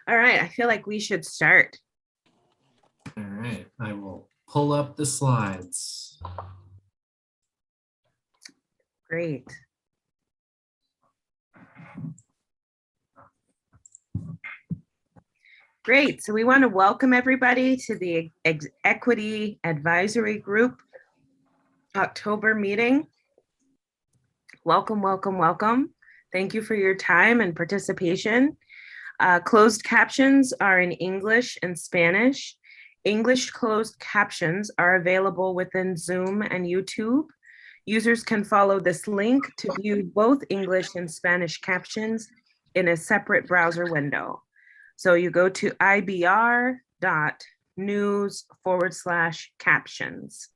All right, I feel like we should start. All right, I will pull up the slides. Great. Great, so we want to welcome everybody to the Equity Advisory Group October meeting. Welcome, welcome, welcome. Thank you for your time and participation. Closed captions are in English and Spanish. English closed captions are available within Zoom and YouTube. Users can follow this link to view both English and Spanish captions in a separate browser window. So you go to ibr.news/captions.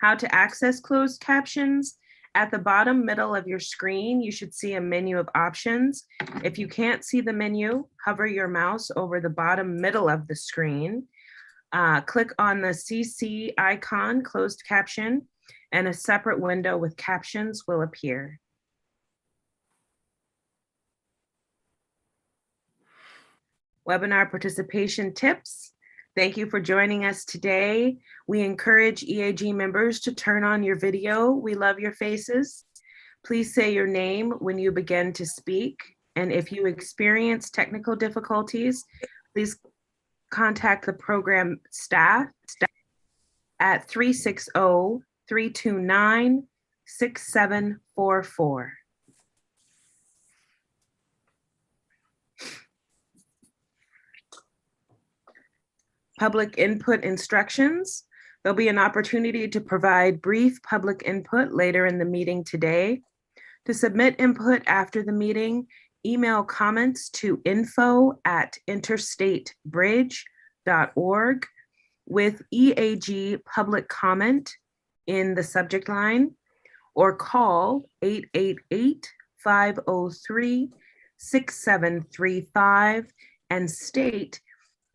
How to access closed captions? At the bottom middle of your screen, you should see a menu of options. If you can't see the menu, hover your mouse over the bottom middle of the screen. Click on the CC icon, closed caption, and a separate window with captions will appear. Webinar participation tips. Thank you for joining us today. We encourage EAG members to turn on your video. We love your faces. Please say your name when you begin to speak. And if you experience technical difficulties, please contact the program staff at 360-329-6744. Public input instructions. There'll be an opportunity to provide brief public input later in the meeting today. To submit input after the meeting, email comments to info@interstatebridge.org with EAG Public Comment in the subject line, or call 888-503-6735 and state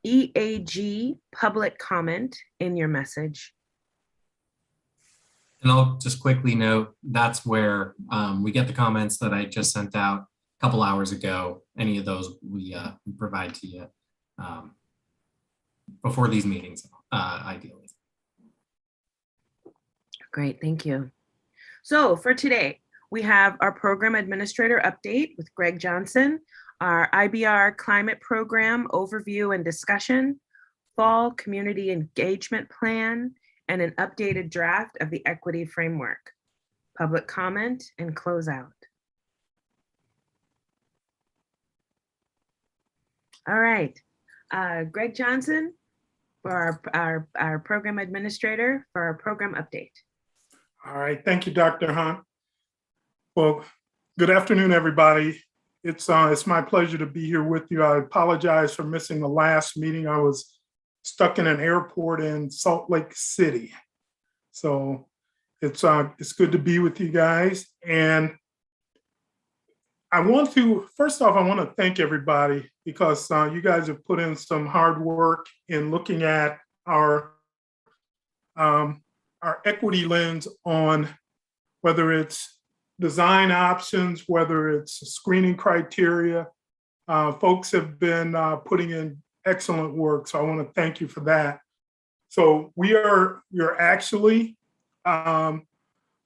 EAG Public Comment in your message. And I'll just quickly note, that's where we get the comments that I just sent out a couple hours ago. Any of those we provide to you before these meetings, ideally. Great, thank you. So for today, we have our program administrator update with Greg Johnson, our IBR climate program overview and discussion, fall community engagement plan, and an updated draft of the equity framework, public comment, and closeout. All right, Greg Johnson, for our program administrator, for our program update. All right, thank you, Dr. Hunt. Well, good afternoon, everybody. It's my pleasure to be here with you. I apologize for missing the last meeting. I was stuck in an airport in Salt Lake City. So it's good to be with you guys. And first off, I want to thank everybody because you guys have put in some hard work in looking at our equity lens on whether it's design options, whether it's screening criteria. Folks have been putting in excellent work, so I want to thank you for that. So we're actually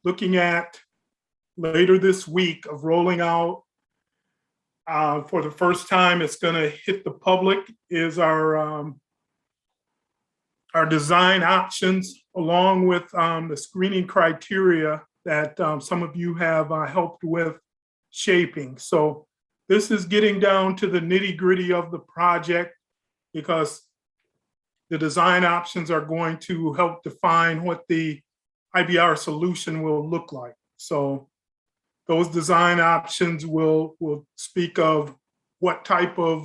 looking at later this week of rolling out for the first time. It's going to hit the public is our design options, along with the screening criteria that some of you have helped with shaping. So this is getting down to the nitty-gritty of the project, because the design options are going to help define what the IBR solution will look like. So those design options will speak of what type of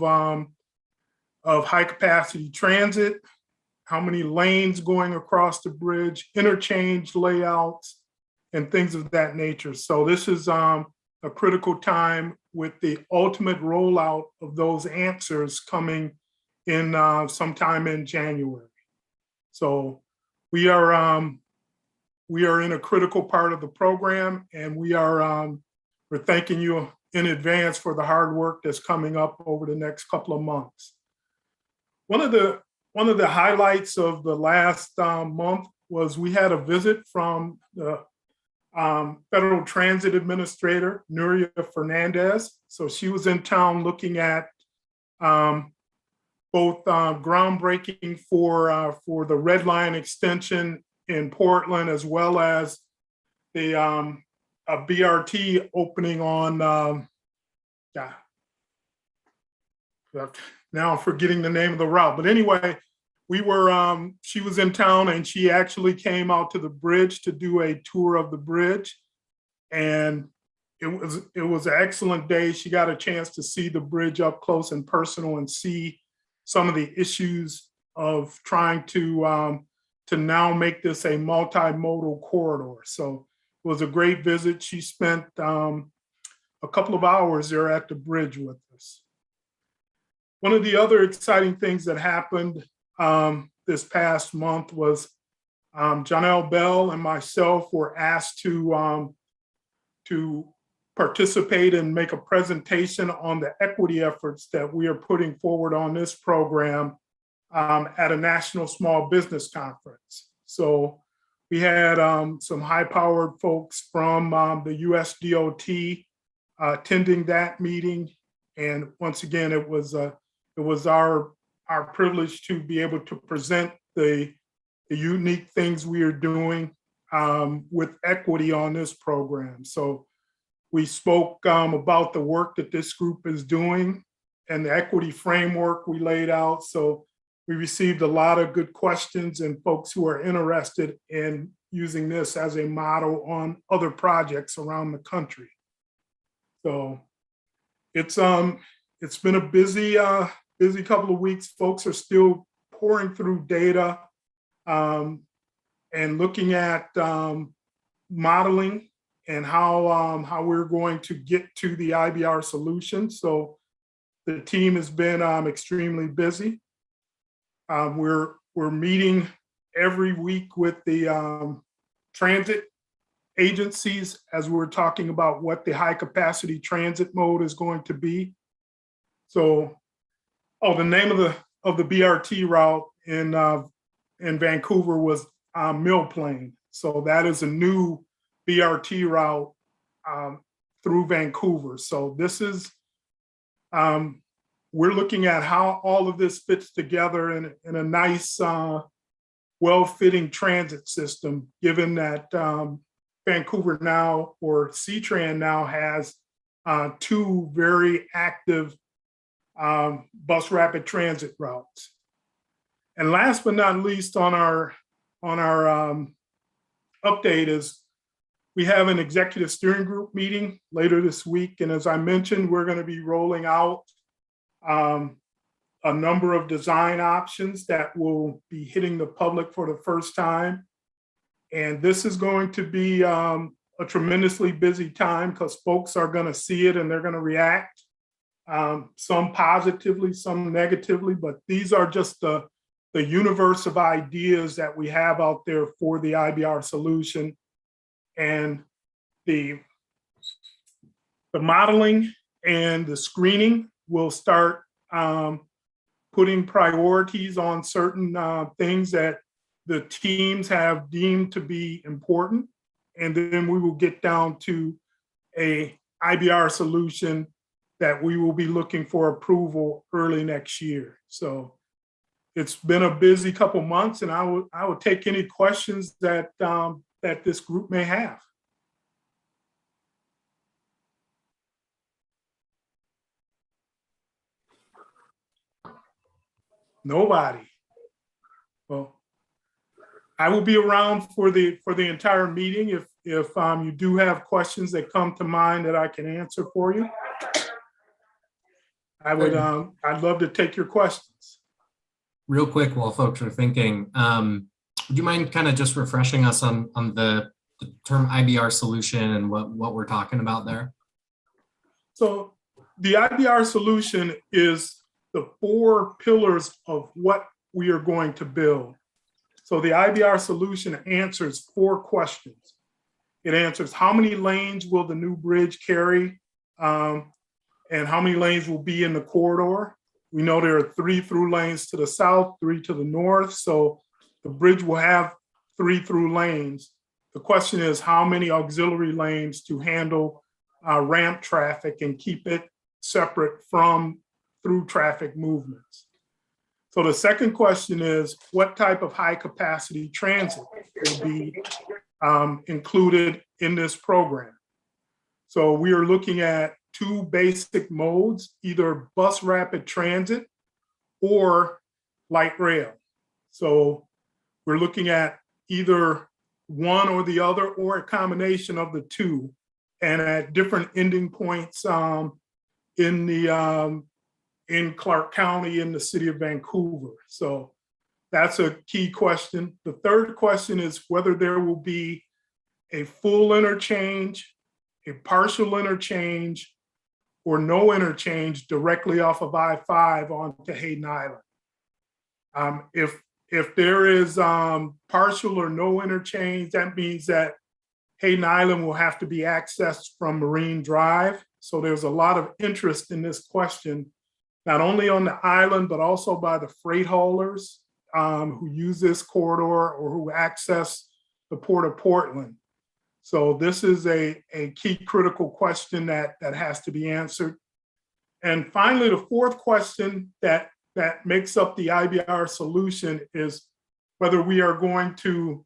high capacity transit, how many lanes going across the bridge, interchange layouts, and things of that nature. So this is a critical time with the ultimate rollout of those answers coming in sometime in January. So we are in a critical part of the program, and we're thanking you in advance for the hard work that's coming up over the next couple of months. One of the highlights of the last month was we had a visit from the Federal Transit Administrator, Nuria Fernandez. So she was in town looking at both groundbreaking for the Red Line extension in Portland, as well as the a BRT opening on, now I'm forgetting the name of the route. But anyway, she was in town and she actually came out to the bridge to do a tour of the bridge. And it was an excellent day. She got a chance to see the bridge up close and personal and see some of the issues of trying to now make this a multimodal corridor. So it was a great visit. She spent a couple of hours there at the bridge with us. One of the other exciting things that happened this past month was Janelle Bell and myself were asked to participate and make a presentation on the equity efforts that we are putting forward on this program at a national small business conference. So we had some high-powered folks from the US DOT attending that meeting. And once again, it was our privilege to be able to present the unique things we are doing with equity on this program. So we spoke about the work that this group is doing and the equity framework we laid out. So we received a lot of good questions and folks who are interested in using this as a model on other projects around the country. So it's been a busy couple of weeks. Folks are still pouring through data and looking at modeling and how we're going to get to the IBR solution. So the team has been extremely busy. We're meeting every week with the transit agencies as we're talking about what the high capacity transit mode is going to be. So, the name of the BRT route in Vancouver was Mill Plain. So that is a new BRT route through Vancouver. So this is, we're looking at how all of this fits together in a nice, well-fitting transit system, given that Vancouver now, or CTRAN now, has two very active bus rapid transit routes. And last but not least on our update is we have an executive steering group meeting later this week. And as I mentioned, we're going to be rolling out a number of design options that will be hitting the public for the first time. And this is going to be a tremendously busy time because folks are going to see it and they're going to react, some positively, some negatively, but these are just the universe of ideas that we have out there for the IBR solution. And the modeling and the screening will start putting priorities on certain things that the teams have deemed to be important. And then we will get down to a IBR solution that we will be looking for approval early next year. So it's been a busy couple months, and I would take any questions that that this group may have. Nobody. Well, I will be around for the entire meeting. If you do have questions that come to mind that I can answer for you, I would. I'd love to take your questions. Real quick, while folks are thinking, would you mind kind of just refreshing us on the term IBR solution and what we're talking about there? So the IBR solution is the 4 pillars of what we are going to build. So the IBR solution answers 4 questions. It answers how many lanes will the new bridge carry and how many lanes will be in the corridor. We know there are 3 through lanes to the south, 3 to the north. So the bridge will have 3 through lanes. The question is how many auxiliary lanes to handle ramp traffic and keep it separate from through traffic movements. So the second question is what type of high capacity transit will be included in this program? So we are looking at 2 basic modes, either bus rapid transit or light rail. So we're looking at either one or the other or a combination of the 2, and at different ending points in Clark County in the city of Vancouver. So that's a key question. The third question is whether there will be a full interchange, a partial interchange, or no interchange directly off of I-5 onto Hayden Island. If there is partial or no interchange, that means that Hayden Island will have to be accessed from Marine Drive. So there's a lot of interest in this question, not only on the island, but also by the freight haulers who use this corridor or who access the Port of Portland. So this is a key critical question that has to be answered. And finally, the fourth question that makes up the IBR solution is whether we are going to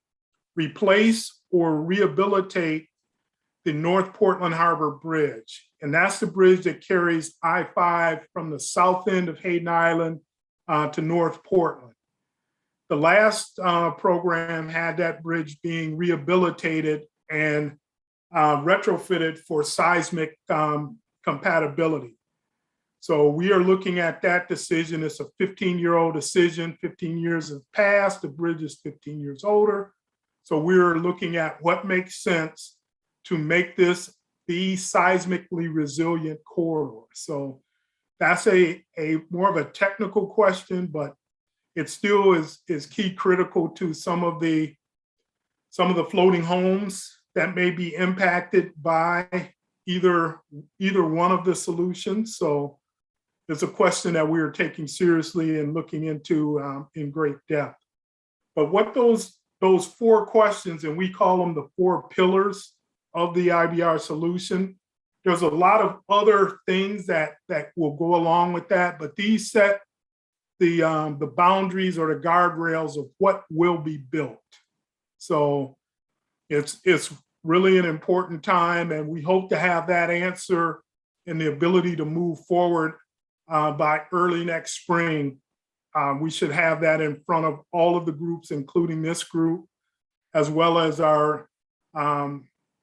replace or rehabilitate the North Portland Harbor Bridge. And that's the bridge that carries I-5 from the south end of Hayden Island to North Portland. The last program had that bridge being rehabilitated and retrofitted for seismic compatibility. So we are looking at that decision. It's a 15-year-old decision. 15 years have passed. The bridge is 15 years older. So we're looking at what makes sense to make this the seismically resilient corridor. So that's a more of a technical question, but it still is key critical to some of the floating homes that may be impacted by either one of the solutions. So it's a question that we are taking seriously and looking into in great depth. But what those 4 questions, and we call them the 4 pillars of the IBR solution, there's a lot of other things that will go along with that, but these set the boundaries or the guardrails of what will be built. So it's really an important time, and we hope to have that answer and the ability to move forward by early next spring. We should have that in front of all of the groups, including this group, as well as our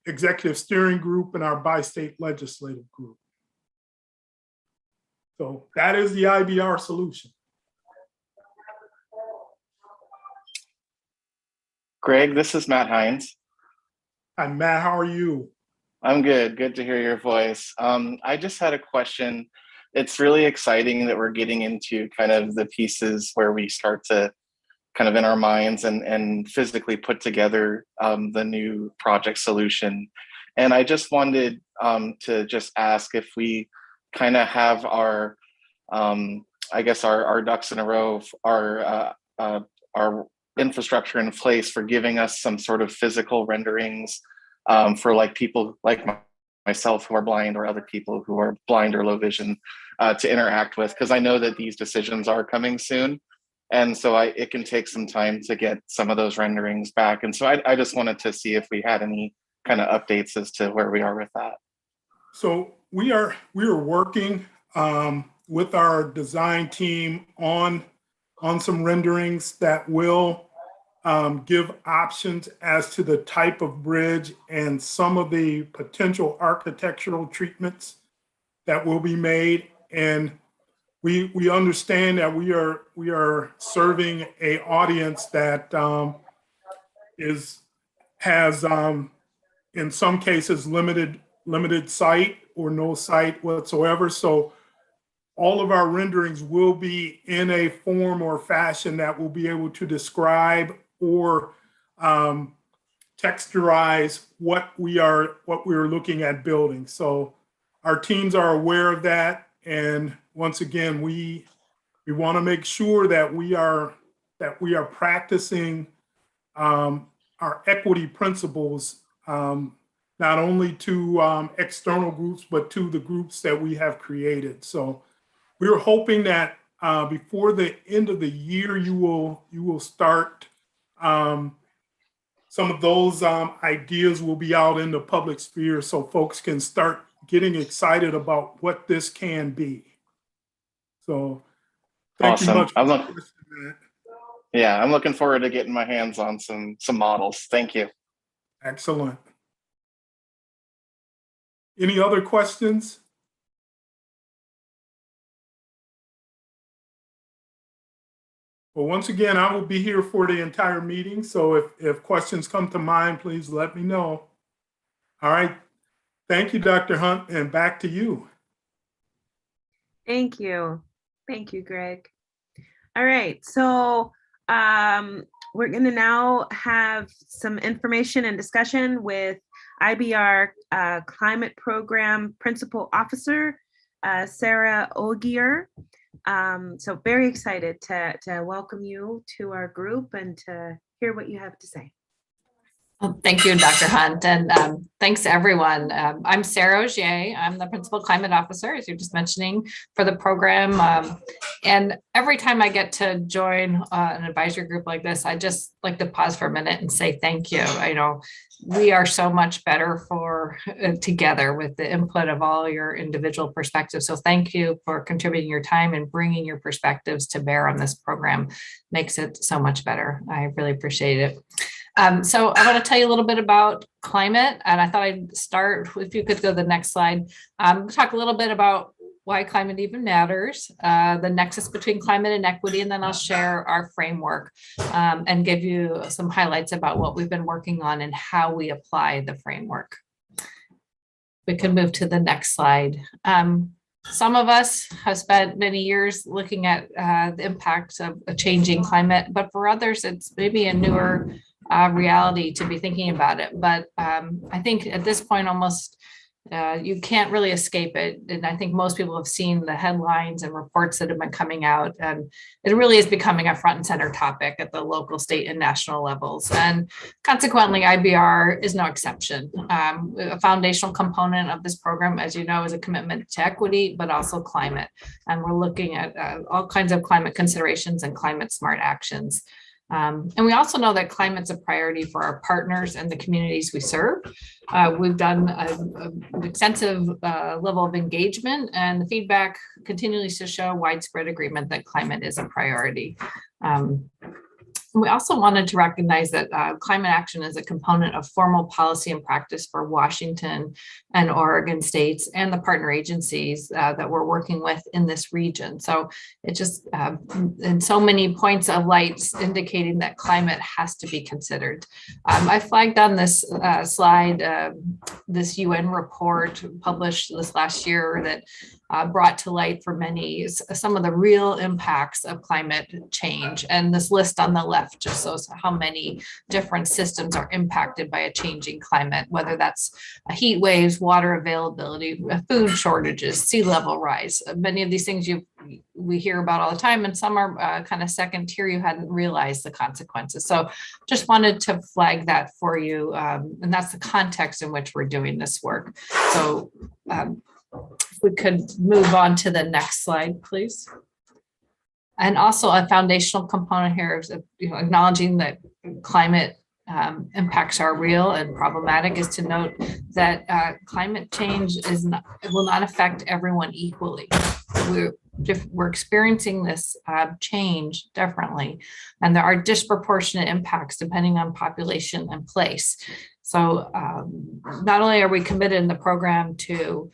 executive steering group and our bi-state legislative group. So that is the IBR solution. Greg, this is Matt Hines. Hi, Matt, how are you? I'm good. Good to hear your voice. I just had a question. It's really exciting that we're getting into kind of the pieces where we start to kind of in our minds and physically put together the new project solution. And I just wanted to just ask if we kind of have our, I guess our ducks in a row, our infrastructure in place for giving us some sort of physical renderings for like people like myself who are blind or other people who are blind or low vision to interact with, because I know that these decisions are coming soon. And so it can take some time to get some of those renderings back. And so I just wanted to see if we had any kind of updates as to where we are with that. So we are working with our design team on some renderings that will give options as to the type of bridge and some of the potential architectural treatments that will be made. And we understand that we are serving a audience that has in some cases limited sight or no sight whatsoever. So all of our renderings will be in a form or fashion that will be able to describe or texturize what we are looking at building. So our teams are aware of that. And once again, we want to make sure that we are practicing our equity principles, not only to external groups, but to the groups that we have created. So we're hoping that before the end of the year, you will start, some of those ideas will be out in the public sphere so folks can start getting excited about what this can be. So thank you much for the question, Matt. Yeah, I'm looking forward to getting my hands on some models. Thank you. Excellent. Any other questions? Well, once again, I will be here for the entire meeting. So if questions come to mind, please let me know. All right. Thank you, Dr. Hunt, and back to you. Thank you. Thank you, Greg. All right, so we're going to now have some information and discussion with IBR Climate Program Principal Officer, Sarah Ogier. So very excited to welcome you to our group and to hear what you have to say. Well, thank you, Dr. Hunt, and thanks everyone. I'm Sarah Ogier. I'm the Principal Climate Officer, as you're just mentioning, for the program. And every time I get to join an advisory group like this, I just like to pause for a minute and say thank you. I know we are so much better for together with the input of all your individual perspectives. So thank you for contributing your time and bringing your perspectives to bear on this program. Makes it so much better. I really appreciate it. So I want to tell you a little bit about climate, and I thought I'd start, if you could go to the next slide, talk a little bit about why climate even matters, the nexus between climate and equity, and then I'll share our framework and give you some highlights about what we've been working on and how we apply the framework. We can move to the next slide. Some of us have spent many years looking at the impacts of a changing climate, but for others, it's maybe a newer reality to be thinking about it. But I think at this point, almost you can't really escape it. And I think most people have seen the headlines and reports that have been coming out. And it really is becoming a front and center topic at the local, state, and national levels. And consequently, IBR is no exception. A foundational component of this program, as you know, is a commitment to equity, but also climate. And we're looking at all kinds of climate considerations and climate smart actions. And we also know that climate's a priority for our partners and the communities we serve. We've done an extensive level of engagement, and the feedback continues to show widespread agreement that climate is a priority. We also wanted to recognize that climate action is a component of formal policy and practice for Washington and Oregon states and the partner agencies that we're working with in this region. So it just, in so many points of light, indicating that climate has to be considered. I flagged on this slide this UN report published this last year that brought to light for many some of the real impacts of climate change. And this list on the left just shows how many different systems are impacted by a changing climate, whether that's heat waves, water availability, food shortages, sea level rise. Many of these things we hear about all the time, and some are kind of second tier. You hadn't realized the consequences. So just wanted to flag that for you. And that's the context in which we're doing this work. So if we could move on to the next slide, please. And also a foundational component here is acknowledging that climate impacts are real and problematic, is to note that climate change will not affect everyone equally. We're experiencing this change differently, and there are disproportionate impacts depending on population and place. So not only are we committed in the program to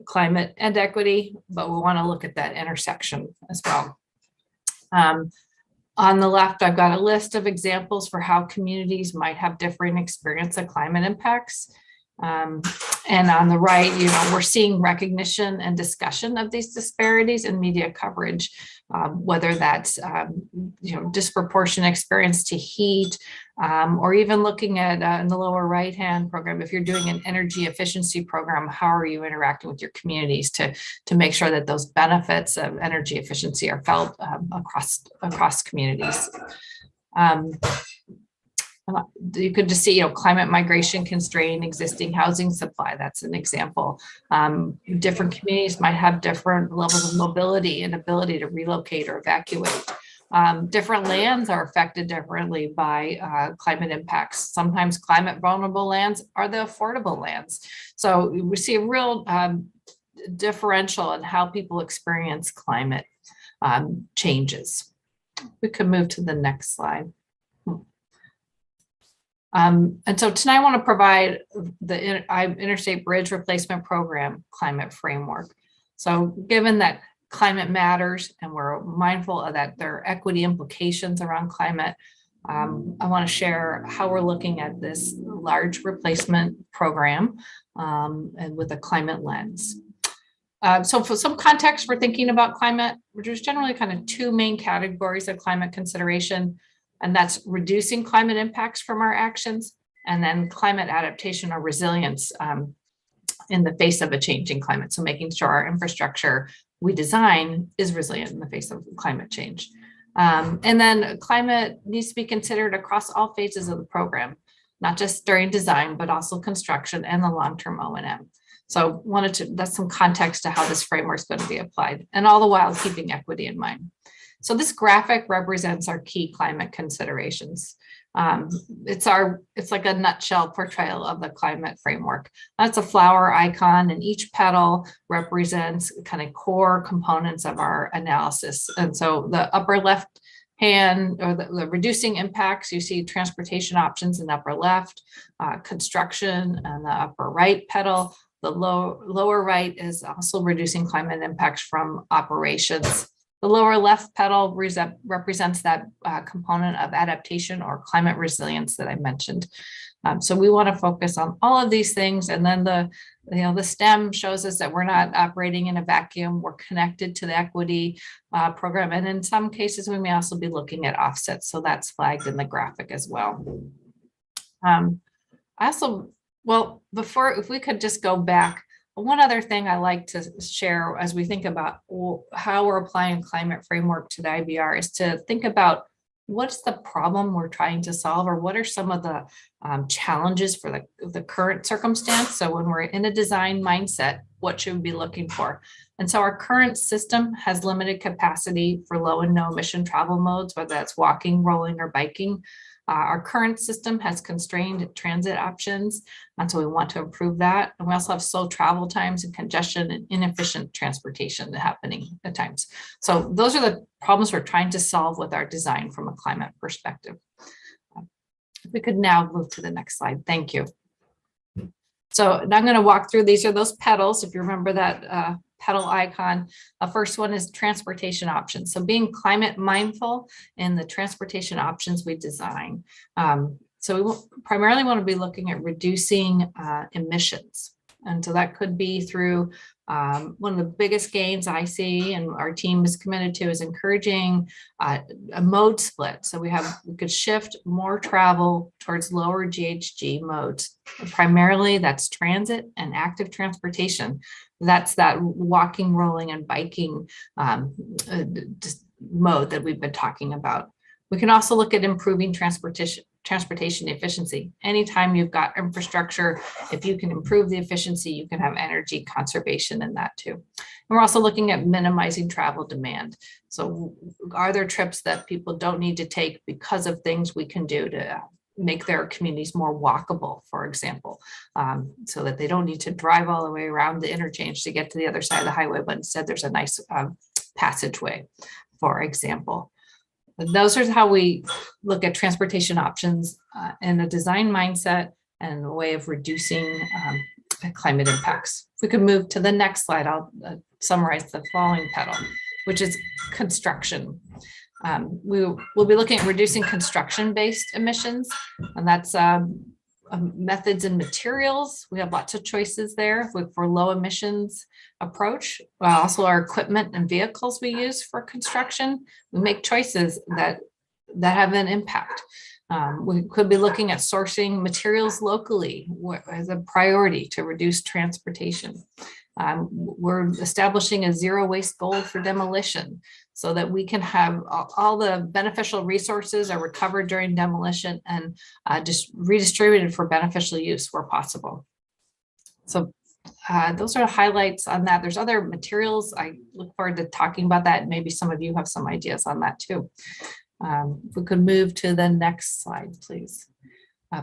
climate and equity, but we want to look at that intersection as well. On the left, I've got a list of examples for how communities might have different experience of climate impacts. And on the right, we're seeing recognition and discussion of these disparities in media coverage, whether that's, disproportionate experience to heat, or even looking at in the lower right-hand program, if you're doing an energy efficiency program, how are you interacting with your communities to make sure that those benefits of energy efficiency are felt across communities. You could just see, climate migration constrain existing housing supply. That's an example. Different communities might have different levels of mobility and ability to relocate or evacuate. Different lands are affected differently by climate impacts. Sometimes climate vulnerable lands are the affordable lands. So we see a real differential in how people experience climate changes. We could move to the next slide. And so tonight I want to provide the Interstate Bridge Replacement Program climate framework. So given that climate matters and we're mindful of that there are equity implications around climate, I want to share how we're looking at this large replacement program and with a climate lens. So for some context, we're thinking about climate, there's generally kind of two main categories of climate consideration. And that's reducing climate impacts from our actions, and then climate adaptation or resilience in the face of a changing climate. So making sure our infrastructure we design is resilient in the face of climate change. And then climate needs to be considered across all phases of the program, not just during design, but also construction and the long-term O&M. So that's some context to how this framework is going to be applied, and all the while keeping equity in mind. So this graphic represents our key climate considerations. It's like a nutshell portrayal of the climate framework. That's a flower icon, and each petal represents kind of core components of our analysis. And so the upper left hand, or the reducing impacts, you see transportation options in the upper left, construction and the upper right petal. The lower right is also reducing climate impacts from operations. The lower left petal represents that component of adaptation or climate resilience that I mentioned. So we want to focus on all of these things. And then the stem shows us that we're not operating in a vacuum. We're connected to the equity program. And in some cases, we may also be looking at offsets. So that's flagged in the graphic as well. If we could just go back, one other thing I like to share as we think about how we're applying climate framework to the IBR is to think about what's the problem we're trying to solve, or what are some of the challenges for the current circumstance. So when we're in a design mindset, what should we be looking for? And so our current system has limited capacity for low and no emission travel modes, whether that's walking, rolling, or biking. Our current system has constrained transit options, and so we want to improve that. And we also have slow travel times and congestion and inefficient transportation happening at times. So those are the problems we're trying to solve with our design from a climate perspective. If we could now move to the next slide. Thank you. So now I'm going to walk through, these are those petals. If you remember that petal icon, the first one is transportation options. So being climate mindful in the transportation options we design. So we primarily want to be looking at reducing emissions. And so that could be through one of the biggest gains I see and our team is committed to is encouraging a mode split. So we could shift more travel towards lower GHG modes. Primarily that's transit and active transportation. That's that walking, rolling, and biking mode that we've been talking about. We can also look at improving transportation efficiency. Anytime you've got infrastructure, if you can improve the efficiency, you can have energy conservation in that too. And we're also looking at minimizing travel demand. So are there trips that people don't need to take because of things we can do to make their communities more walkable, for example, so that they don't need to drive all the way around the interchange to get to the other side of the highway, but instead there's a nice passageway, for example. And those are how we look at transportation options in a design mindset and a way of reducing climate impacts. If we could move to the next slide, I'll summarize the following petal, which is construction. We'll be looking at reducing construction-based emissions, and that's methods and materials. We have lots of choices there for low emissions approach. Also our equipment and vehicles we use for construction. We make choices that have an impact. We could be looking at sourcing materials locally as a priority to reduce transportation. We're establishing a zero waste goal for demolition so that we can have all the beneficial resources are recovered during demolition and just redistributed for beneficial use where possible. So those are highlights on that. There's other materials. I look forward to talking about that. Maybe some of you have some ideas on that too. If we could move to the next slide, please.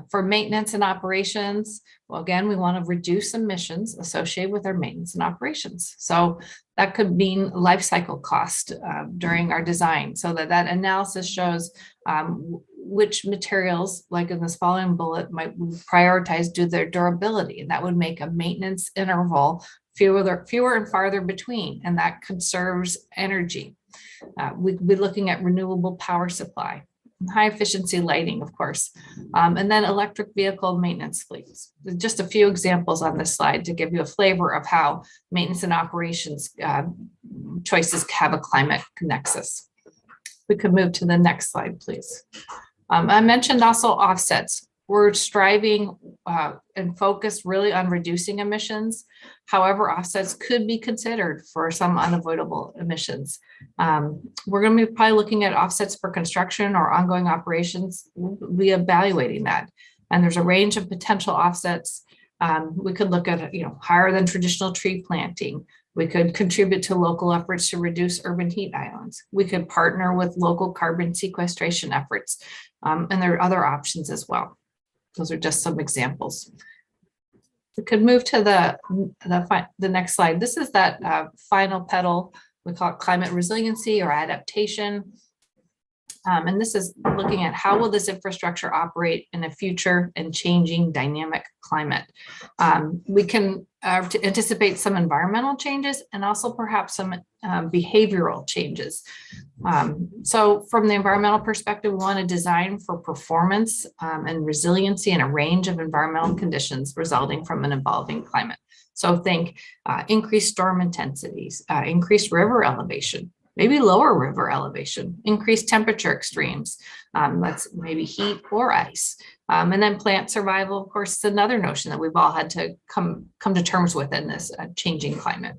For maintenance and operations, well, again, we want to reduce emissions associated with our maintenance and operations. So that could mean life cycle cost during our design, so that analysis shows which materials, like in this following bullet, might prioritize due to their durability, and that would make a maintenance interval fewer and farther between, and that conserves energy. We'd be looking at renewable power supply, high efficiency lighting, of course, and then electric vehicle maintenance fleets. Just a few examples on this slide to give you a flavor of how maintenance and operations choices have a climate nexus. We could move to the next slide, please. I mentioned also offsets. We're striving and focused really on reducing emissions. However, offsets could be considered for some unavoidable emissions. We're going to be probably looking at offsets for construction or ongoing operations. We'll be evaluating that. And there's a range of potential offsets. We could look at, higher than traditional tree planting. We could contribute to local efforts to reduce urban heat islands. We could partner with local carbon sequestration efforts. And there are other options as well. Those are just some examples. We could move to the next slide. This is that final petal. We call it climate resiliency or adaptation. And this is looking at how will this infrastructure operate in a future and changing dynamic climate. We can anticipate some environmental changes and also perhaps some behavioral changes. So from the environmental perspective, we want to design for performance and resiliency in a range of environmental conditions resulting from an evolving climate. So think increased storm intensities, increased river elevation, maybe lower river elevation, increased temperature extremes, that's maybe heat or ice. And then plant survival, of course, is another notion that we've all had to come to terms with in this changing climate.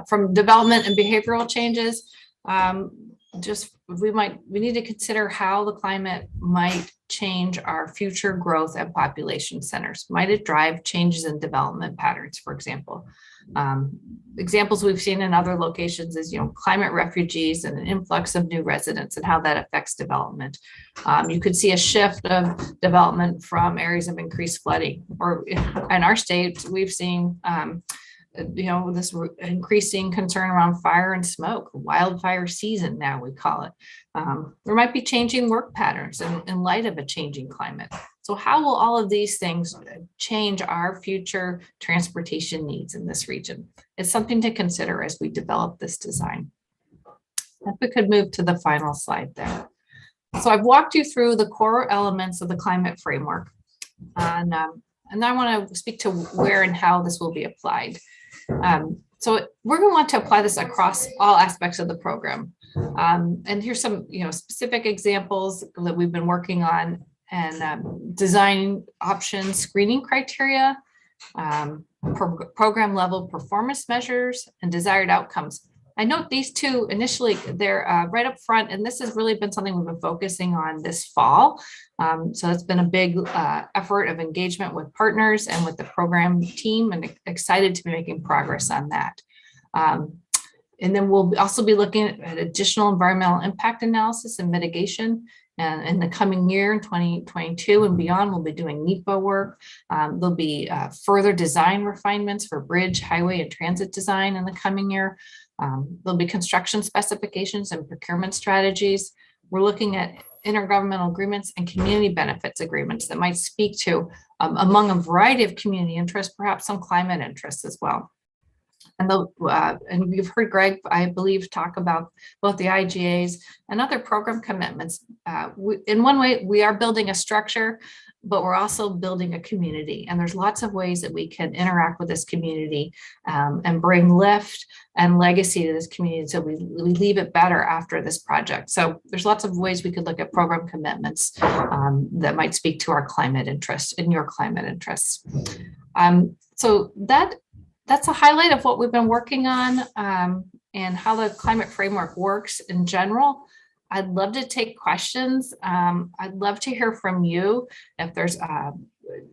From development and behavioral changes, we need to consider how the climate might change our future growth at population centers. Might it drive changes in development patterns, for example? Examples we've seen in other locations is, climate refugees and an influx of new residents and how that affects development. You could see a shift of development from areas of increased flooding, or in our state, we've seen this increasing concern around fire and smoke, wildfire season now we call it. There might be changing work patterns in light of a changing climate. So how will all of these things change our future transportation needs in this region? It's something to consider as we develop this design. If we could move to the final slide there. So I've walked you through the core elements of the climate framework. And I want to speak to where and how this will be applied. So we're going to want to apply this across all aspects of the program. And here's some specific examples that we've been working on, and design options, screening criteria, program level performance measures, and desired outcomes. I note these two initially, they're right up front, and this has really been something we've been focusing on this fall. So it's been a big effort of engagement with partners and with the program team, and excited to be making progress on that. And then we'll also be looking at additional environmental impact analysis and mitigation. And in the coming year, in 2022 and beyond, we'll be doing NEPA work. There'll be further design refinements for bridge, highway, and transit design in the coming year. There'll be construction specifications and procurement strategies. We're looking at intergovernmental agreements and community benefits agreements that might speak to, among a variety of community interests, perhaps some climate interests as well. And you've heard Greg, I believe, talk about both the IGAs and other program commitments. In one way, we are building a structure but we're also building a community, and there's lots of ways that we can interact with this community and bring lift and legacy to this community, so we leave it better after this project. So there's lots of ways we could look at program commitments that might speak to our climate interests and your climate interests. So that's a highlight of what we've been working on and how the climate framework works in general. I'd love to take questions. I'd love to hear from you if there's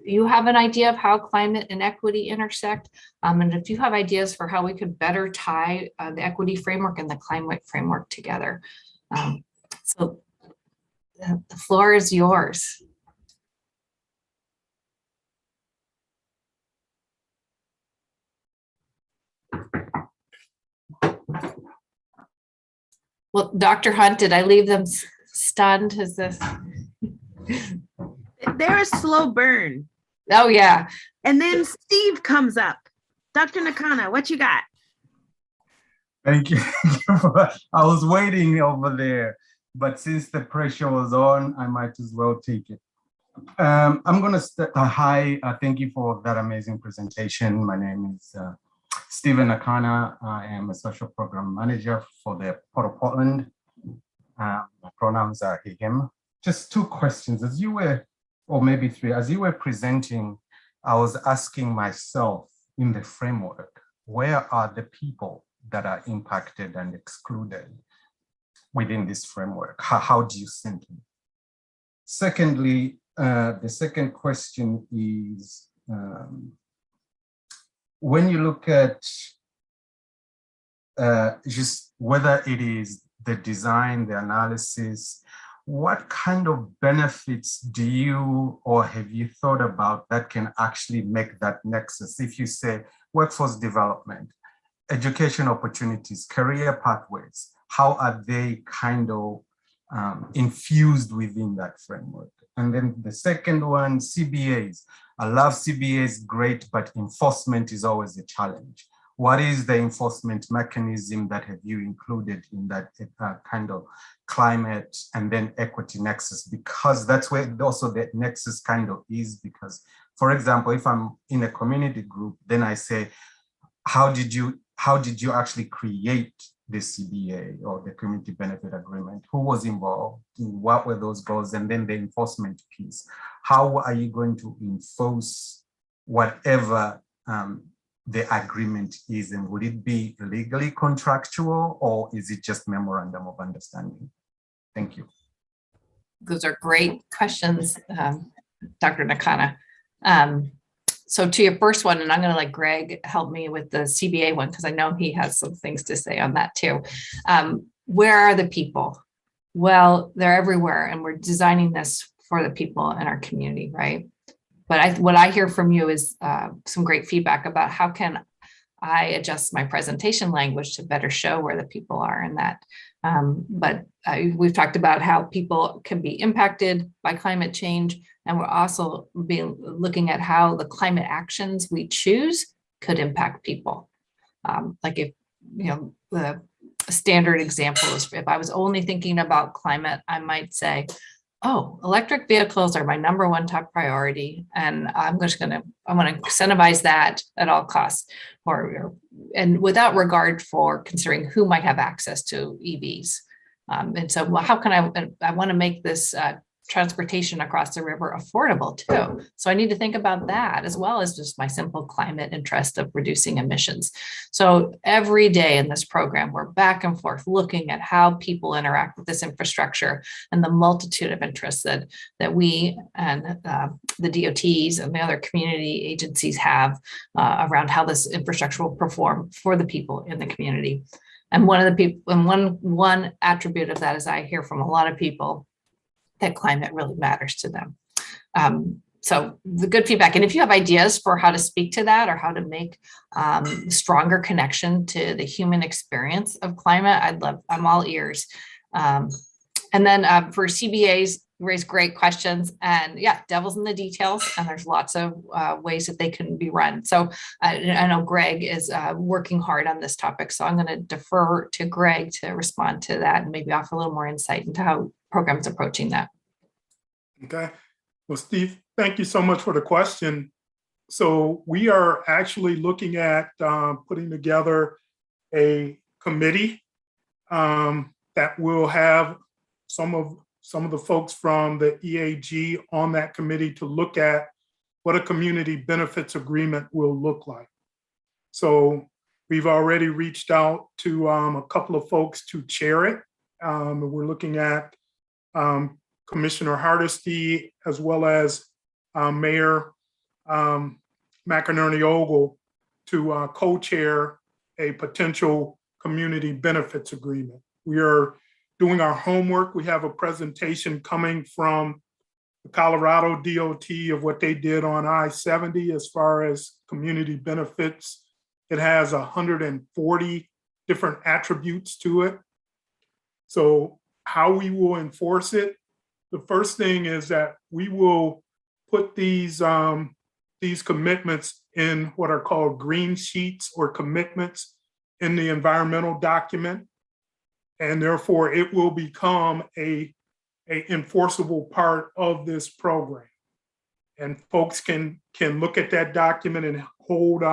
you have an idea of how climate and equity intersect, and if you have ideas for how we could better tie the equity framework and the climate framework together. So the floor is yours. Well, Dr. Hunt, did I leave them stunned? Is this? They're a slow burn. Oh, yeah. And then Steve comes up. Dr. Akana, what you got? Thank you. I was waiting over there, but since the pressure was on, I might as well take it. I'm going to start. Hi, thank you for that amazing presentation. My name is Stephen Akana. I am a social program manager for the Port of Portland. My pronouns are he, him. Just two questions. As you were, or maybe three, as you were presenting, I was asking myself in the framework, where are the people that are impacted and excluded within this framework? How do you think? Secondly, the second question is, when you look at just whether it is the design, the analysis, what kind of benefits do you or have you thought about that can actually make that nexus? If you say workforce development, education opportunities, career pathways, how are they kind of infused within that framework? And then the second one, CBAs. I love CBAs, great, but enforcement is always a challenge. What is the enforcement mechanism that have you included in that kind of climate and then equity nexus? Because that's where also the nexus kind of is, because, for example, if I'm in a community group, then I say, how did you actually create the CBA or the community benefit agreement? Who was involved? What were those goals? And then the enforcement piece. How are you going to enforce whatever the agreement is? And would it be legally contractual, or is it just memorandum of understanding? Thank you. Those are great questions, Dr. Akana. So to your first one, and I'm going to let Greg help me with the CBA one, because I know he has some things to say on that too. Where are the people? Well, they're everywhere, and we're designing this for the people in our community, right? But what I hear from you is some great feedback about how can I adjust my presentation language to better show where the people are in that. But we've talked about how people can be impacted by climate change. And we're also looking at how the climate actions we choose could impact people. Like if, the standard example is if I was only thinking about climate, I might say, oh, electric vehicles are my #1 top priority. And I'm going to incentivize that at all costs, and without regard for considering who might have access to EVs. And so how can I want to make this transportation across the river affordable too. So I need to think about that as well as just my simple climate interest of reducing emissions. So every day in this program, we're back and forth looking at how people interact with this infrastructure and the multitude of interests that we and the DOTs and the other community agencies have around how this infrastructure will perform for the people in the community. And one attribute of that is I hear from a lot of people that climate really matters to them. So the good feedback. And if you have ideas for how to speak to that or how to make stronger connection to the human experience of climate, I'm all ears. And then for CBAs, raise great questions, and yeah, devil's in the details, and there's lots of ways that they can be run. So I know Greg is working hard on this topic, so I'm going to defer to Greg to respond to that and maybe offer a little more insight into how programs approaching that. Okay. Well, Steve, Thank you so much for the question. So we are actually looking at putting together a committee that will have some of the folks from the EAG on that committee to look at what a community benefits agreement will look like. So we've already reached out to a couple of folks to chair it. We're looking at Commissioner Hardesty as well as Mayor McInerney-Ogle to co-chair a potential community benefits agreement. We are doing our homework. We have a presentation coming from the Colorado DOT of what they did on I-70 as far as community benefits. It has 140 different attributes to it. So how we will enforce it, the first thing is that we will put these commitments in what are called green sheets or commitments in the environmental document. And therefore it will become a enforceable part of this program. And folks can look at that document and hold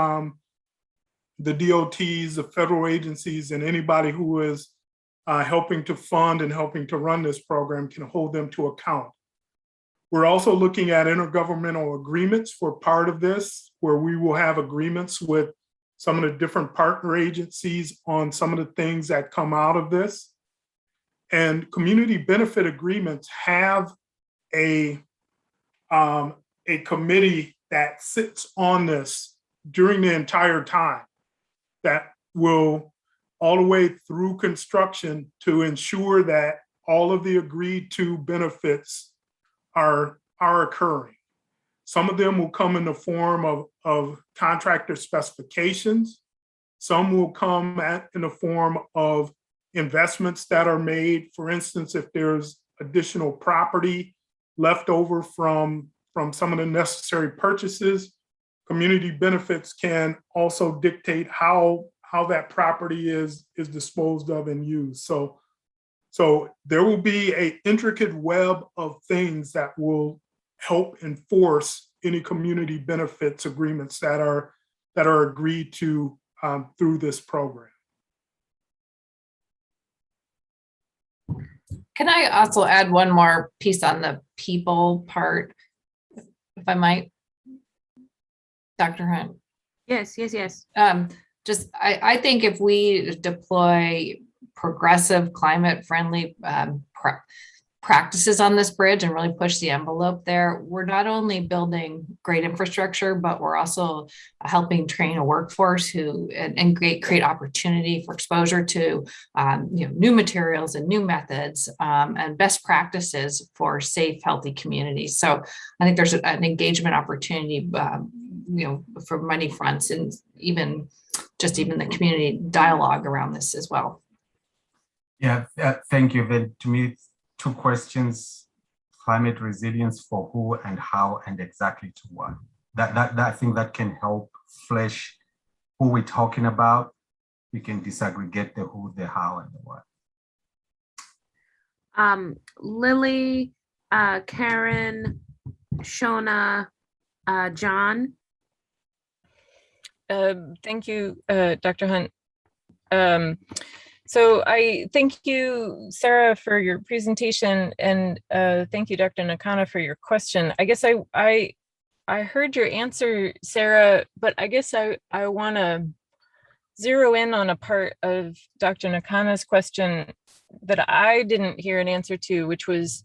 the DOTs, the federal agencies, and anybody who is helping to fund and helping to run this program can hold them to account. We're also looking at intergovernmental agreements for part of this, where we will have agreements with some of the different partner agencies on some of the things that come out of this. And community benefit agreements have a committee that sits on this during the entire time that will all the way through construction to ensure that all of the agreed to benefits are occurring. Some of them will come in the form of contractor specifications. Some will come in the form of investments that are made. For instance, if there's additional property left over from some of the necessary purchases, community benefits can also dictate how that property is disposed of and used. So there will be an intricate web of things that will help enforce any community benefits agreements that are agreed to through this program. Can I also add one more piece on the people part, if I might? Dr. Hunt? Yes. I think if we deploy progressive, climate-friendly practices on this bridge and really push the envelope there, we're not only building great infrastructure, but we're also helping train a workforce and create opportunity for exposure to new materials and new methods and best practices for safe, healthy communities. So I think there's an engagement opportunity for many fronts, and even the community dialogue around this as well. Yeah, thank you. Then to me, two questions: climate resilience for who and how and exactly to what. That I think that can help flesh who we're talking about. We can disaggregate the who, the how, and the what. Lily, Karen, Shona, John. Thank you, Dr. Hunt. So I thank you, Sarah, for your presentation, and thank you, Dr. Akana, for your question. I guess I heard your answer, Sarah, but I guess I want to zero in on a part of Dr. Akana's question that I didn't hear an answer to, which was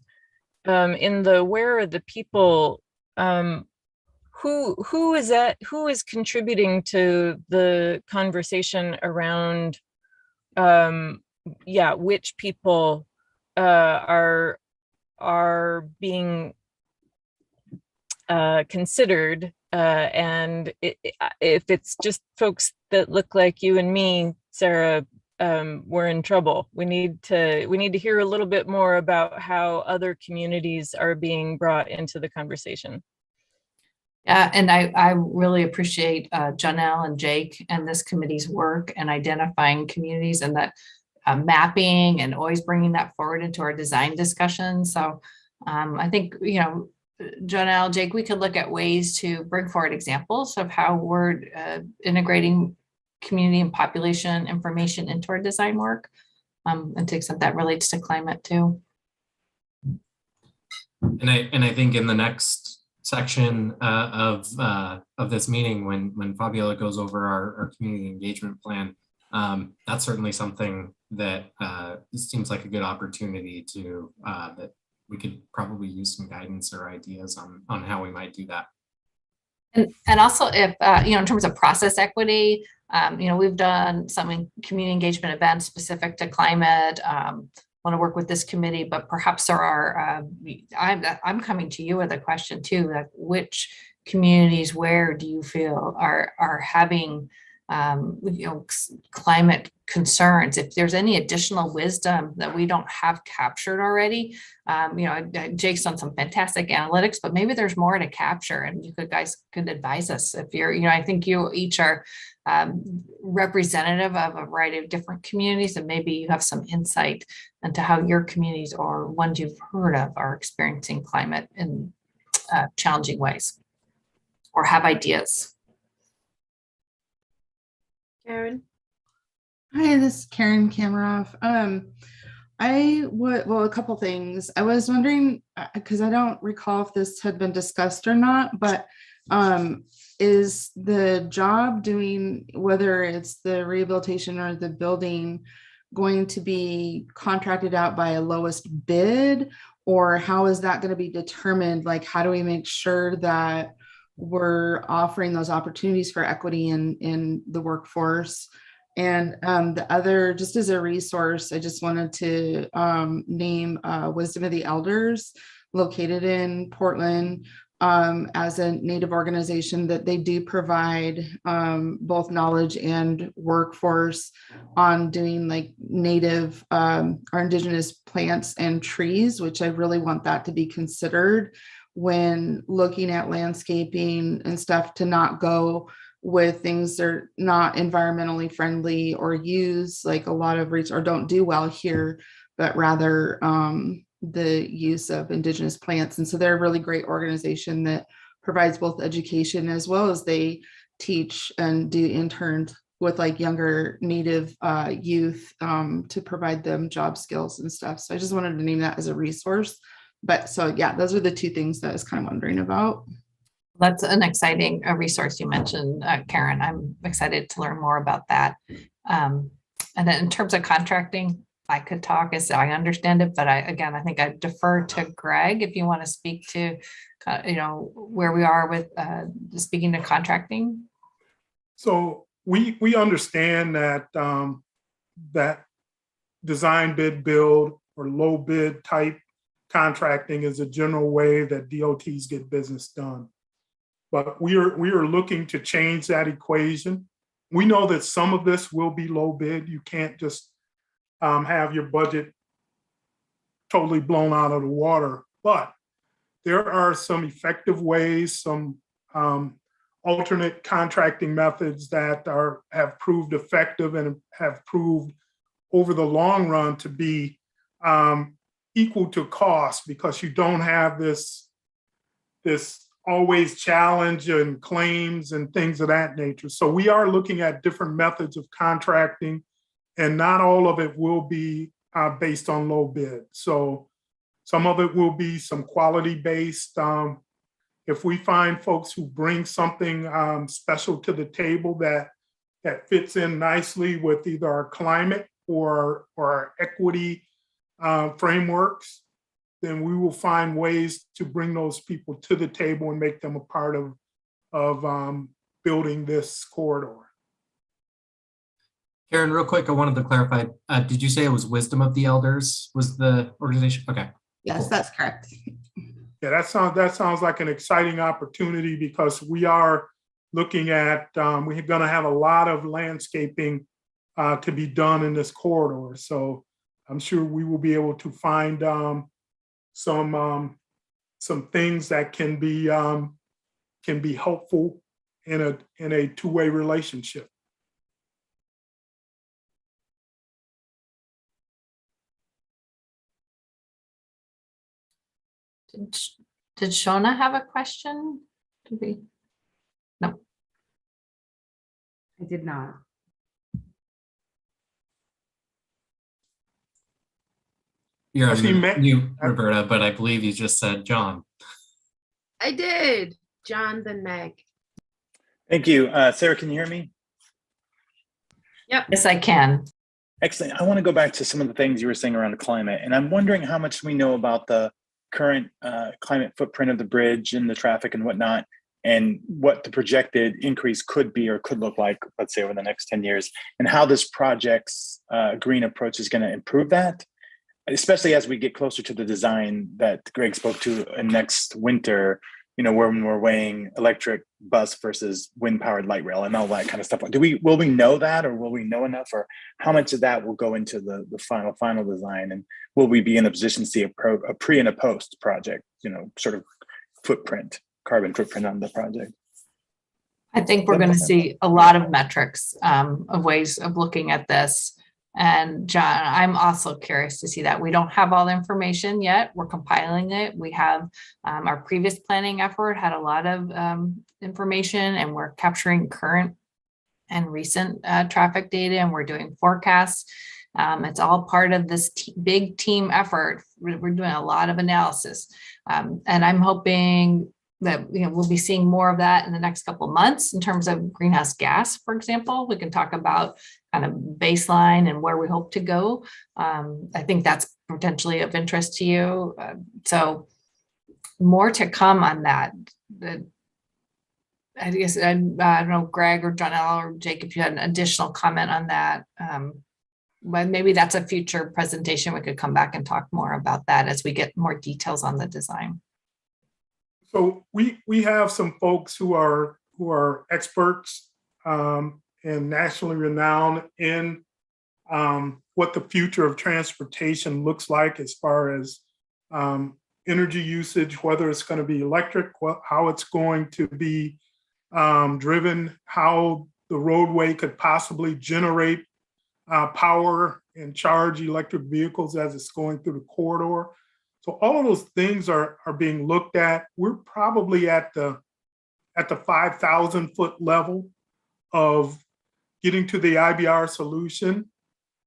in the where are the people, who is contributing to the conversation around which people are being considered, and if it's just folks that look like you and me, Sarah, we're in trouble. We need to hear a little bit more about how other communities are being brought into the conversation. Yeah, and I really appreciate Janelle and Jake and this committee's work and identifying communities, and that mapping and always bringing that forward into our design discussions. So I think, Janelle, Jake, we could look at ways to bring forward examples of how we're integrating community and population information into our design work, and to the extent that relates to climate too. And I think in the next section of this meeting, when Fabiola goes over our community engagement plan, that's certainly something that seems like a good opportunity to that we could probably use some guidance or ideas on how we might do that. And also if, in terms of process equity, we've done some community engagement events specific to climate, want to work with this committee, but perhaps there are, I'm coming to you with a question too, like which communities, where do you feel are having climate concerns? If there's any additional wisdom that we don't have captured already, Jake's done some fantastic analytics, but maybe there's more to capture, and you guys could advise us. If you're, I think you each are representative of a variety of different communities, and maybe you have some insight into how your communities or ones you've heard of are experiencing climate in challenging ways, or have ideas. Karen? Hi, this is Karen Kameroff. Well, a couple things. I was wondering, because I don't recall if this had been discussed or not, but is the job doing, whether it's the rehabilitation or the building, going to be contracted out by a lowest bid, or how is that going to be determined? Like, how do we make sure that we're offering those opportunities for equity in the workforce? And the other, just as a resource, I just wanted to name Wisdom of the Elders, located in Portland, as a Native organization, that they do provide both knowledge and workforce on doing like Native or Indigenous plants and trees, which I really want that to be considered when looking at landscaping and stuff, to not go with things that are not environmentally friendly or use like a lot of or don't do well here, but rather the use of Indigenous plants. And so they're a really great organization that provides both education as well as they teach and do interns with like younger Native youth to provide them job skills and stuff. So I just wanted to name that as a resource. But so yeah, those are the two things that I was kind of wondering about. That's an exciting resource you mentioned, Karen. I'm excited to learn more about that. And then in terms of contracting, I could talk as I understand it, but I think I defer to Greg if you want to speak to, where we are with speaking to contracting. So we understand that that design bid build or low bid type contracting is a general way that DOTs get business done. But we are looking to change that equation. We know that some of this will be low bid. You can't just have your budget totally blown out of the water. But there are some effective ways, some alternate contracting methods that have proved effective and have proved over the long run to be equal to cost, because you don't have this always challenge and claims and things of that nature. So we are looking at different methods of contracting, and not all of it will be based on low bid. So some of it will be some quality based. If we find folks who bring something special to the table that fits in nicely with either our climate or our equity frameworks, then we will find ways to bring those people to the table and make them a part of building this corridor. Karen, real quick, I wanted to clarify. Did you say it was Wisdom of the Elders was the organization? Okay. Yes, Cool. that's correct. Yeah, that sounds like an exciting opportunity, because we are looking at, we're going to have a lot of landscaping to be done in this corridor. So I'm sure we will be able to find some things that can be helpful in a two-way relationship. Did Shona have a question? Did we? No. I did not. You're I see on Meg. mute, Roberta, but I believe you just said John. I did. John, then Meg. Thank you. Sarah, can you hear me? Yes, I can. Excellent. I want to go back to some of the things you were saying around climate, and I'm wondering how much we know about the current climate footprint of the bridge and the traffic and whatnot, and what the projected increase could be or could look like, let's say, over the next 10 years, and how this project's green approach is going to improve that, especially as we get closer to the design that Greg spoke to next winter, when we're weighing electric bus versus wind-powered light rail and all that kind of stuff. Will we know that, or will we know enough, or how much of that will go into the final design? And will we be in a position to see a pre and a post project, sort of carbon footprint on the project? I think we're going to see a lot of metrics of ways of looking at this. And John, I'm also curious to see that. We don't have all the information yet. We're compiling it. We have our previous planning effort had a lot of information, and we're capturing current and recent traffic data, and we're doing forecasts. It's all part of this big team effort. We're doing a lot of analysis, and I'm hoping that we'll be seeing more of that in the next couple of months in terms of greenhouse gas, for example. We can talk about kind of baseline and where we hope to go. I think that's potentially of interest to you. So more to come on that. I guess I don't know, Greg or Jonelle or Jake, if you had an additional comment on that. But maybe that's a future presentation. We could come back and talk more about that as we get more details on the design. So we have some folks who are experts and nationally renowned in what the future of transportation looks like as far as energy usage, whether it's going to be electric, how it's going to be driven, how the roadway could possibly generate power and charge electric vehicles as it's going through the corridor. So all of those things are being looked at. We're probably at the 5,000 foot level of getting to the IBR solution.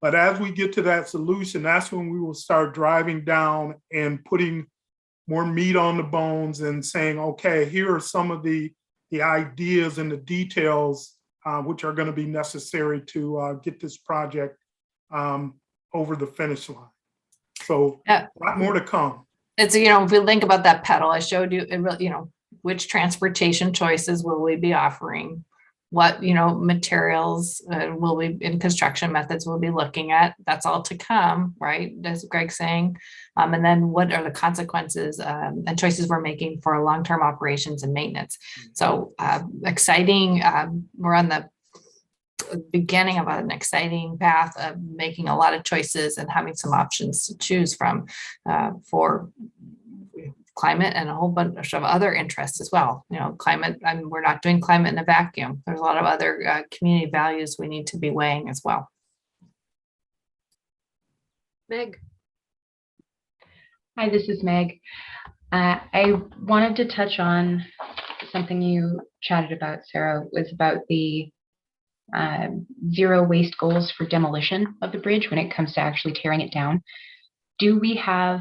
But as we get to that solution, that's when we will start driving down and putting more meat on the bones and saying, okay, here are some of the ideas and the details which are going to be necessary to get this project over the finish line. So a lot more to come. It's, if we think about that pedal, I showed you, which transportation choices will we be offering? What, materials will we, in construction methods we'll be looking at? That's all to come, right? As Greg's saying. And then what are the consequences and choices we're making for long-term operations and maintenance? So exciting. We're on the beginning of an exciting path of making a lot of choices and having some options to choose from for climate and a whole bunch of other interests as well. Climate, we're not doing climate in a vacuum. There's a lot of other community values we need to be weighing as well. Meg. Hi, this is Meg. I wanted to touch on something you chatted about, Sarah, was about the zero waste goals for demolition of the bridge when it comes to actually tearing it down. Do we have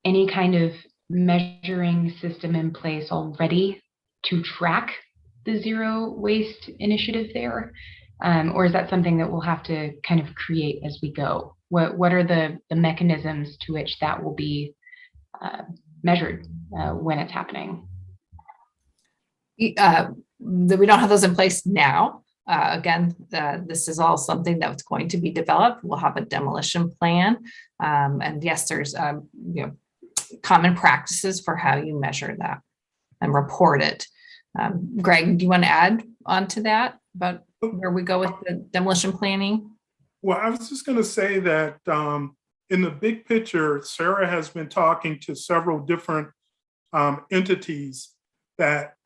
any kind of measuring system in place already to track the zero waste initiative there? Or is that something that we'll have to kind of create as we go? What are the mechanisms to which that will be measured when it's happening? We don't have those in place now. Again, this is all something that's going to be developed. We'll have a demolition plan. And yes, there's common practices for how you measure that and report it. Greg, do you want to add on to that about where we go with the demolition planning? Well, I was just going to say that in the big picture, Sarah has been talking to several different entities that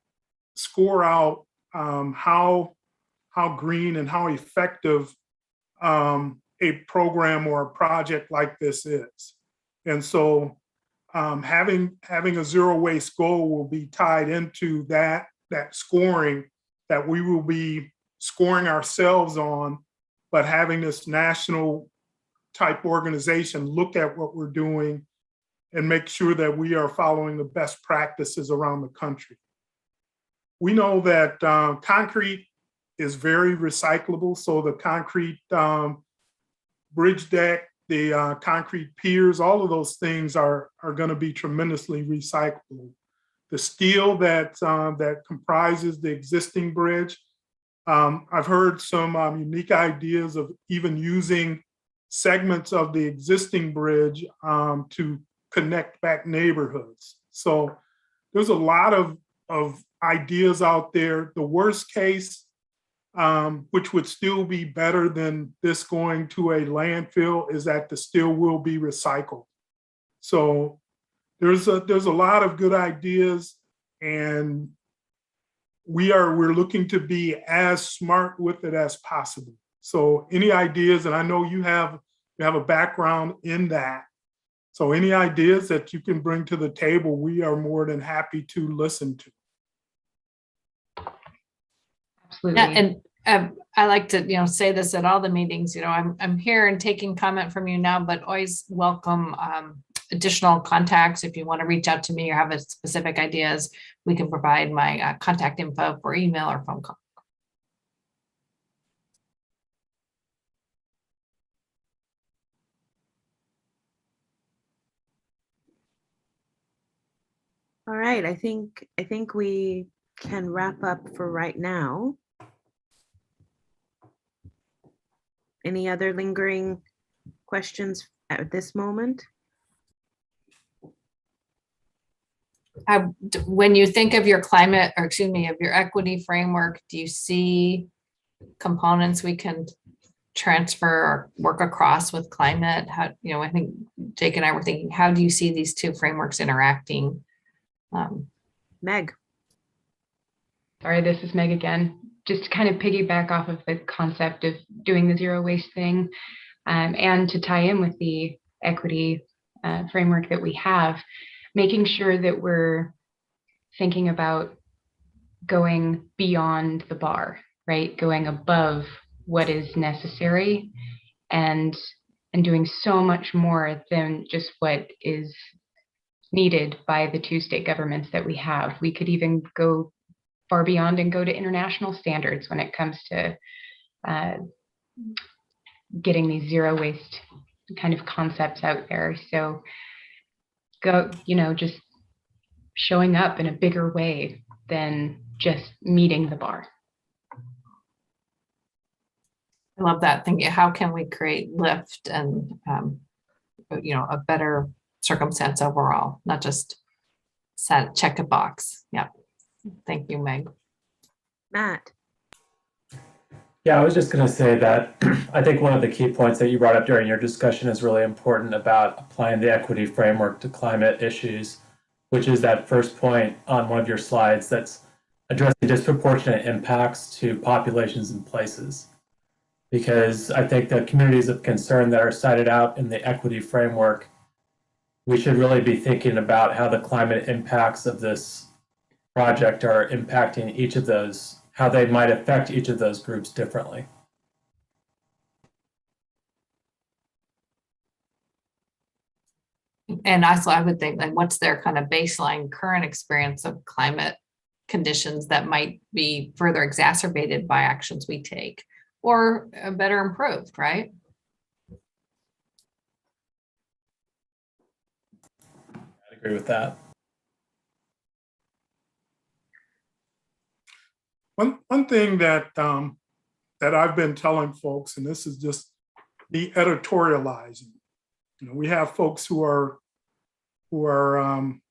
score out how green and how effective a program or a project like this is. And so having a zero waste goal will be tied into that scoring that we will be scoring ourselves on, but having this national type organization look at what we're doing and make sure that we are following the best practices around the country. We know that concrete is very recyclable. So the concrete bridge deck, the concrete piers, all of those things are going to be tremendously recyclable. The steel that comprises the existing bridge, I've heard some unique ideas of even using segments of the existing bridge to connect back neighborhoods. So there's a lot of ideas out there. The worst case, which would still be better than this going to a landfill, is that the steel will be recycled. So there's a lot of good ideas, and we're looking to be as smart with it as possible. So any ideas, and I know you have a background in that. So any ideas that you can bring to the table, we are more than happy to listen to. Absolutely. Yeah, and I like to, say this at all the meetings, I'm here and taking comment from you now, but always welcome additional contacts. If you want to reach out to me or have a specific ideas, we can provide my contact info for email or phone call. All right, I think we can wrap up for right now. Any other lingering questions at this moment? When you think of your climate, or excuse me, of your equity framework, do you see components we can transfer or work across with climate? How, I think Jake and I were thinking, how do you see these two frameworks interacting? Meg. Sorry, this is Meg again. Just to kind of piggyback off of the concept of doing the zero waste thing, and to tie in with the equity framework that we have, making sure that we're thinking about going beyond the bar, right? Going above what is necessary and doing so much more than just what is needed by the two state governments that we have. We could even go far beyond and go to international standards when it comes to getting these zero waste kind of concepts out there. So go, just showing up in a bigger way than just meeting the bar. I love that. Thinking, how can we create lift and, a better circumstance overall, not just check a box. Yeah. Thank you, Meg. Matt. Yeah, I was just going to say that I think one of the key points that you brought up during your discussion is really important about applying the equity framework to climate issues, which is that first point on one of your slides that's addressing disproportionate impacts to populations and places. Because I think the communities of concern that are cited out in the equity framework, we should really be thinking about how the climate impacts of this project are impacting each of those, how they might affect each of those groups differently. And also I would think, like, what's their kind of baseline current experience of climate conditions that might be further exacerbated by actions we take or better improved, right? I agree with that. One thing that that I've been telling folks, and this is just the editorializing. We have folks who are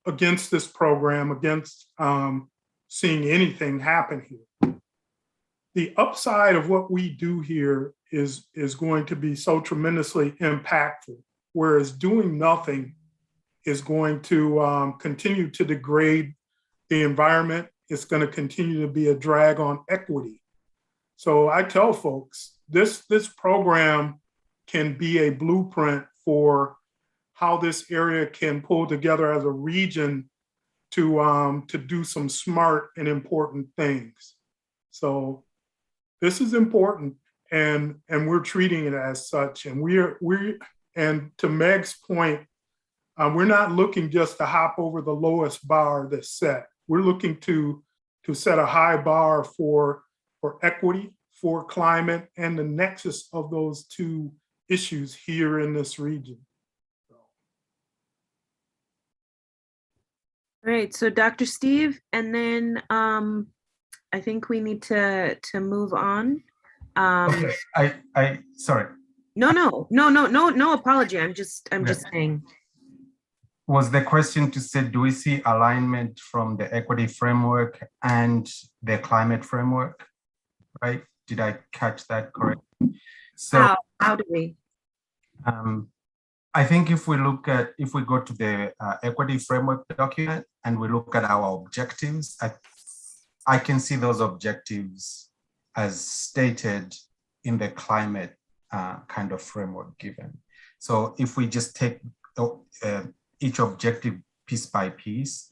against this program, against seeing anything happen here. The upside of what we do here is going to be so tremendously impactful, whereas doing nothing is going to continue to degrade the environment. It's going to continue to be a drag on equity. So I tell folks, this program can be a blueprint for how this area can pull together as a region to do some smart and important things. So this is important, and we're treating it as such. And and to Meg's point, we're not looking just to hop over the lowest bar that's set. We're looking to set a high bar for equity, for climate, and the nexus of those two issues here in this region. All right, so Dr. Steve, and then I think we need to move on. Okay, sorry. No apology. I'm just saying. Was the question to say, do we see alignment from the equity framework and the climate framework, right? Did I catch that correctly? So how do we? I think if we go to the equity framework document and we look at our objectives, I can see those objectives as stated in the climate kind of framework given. So if we just take each objective piece by piece,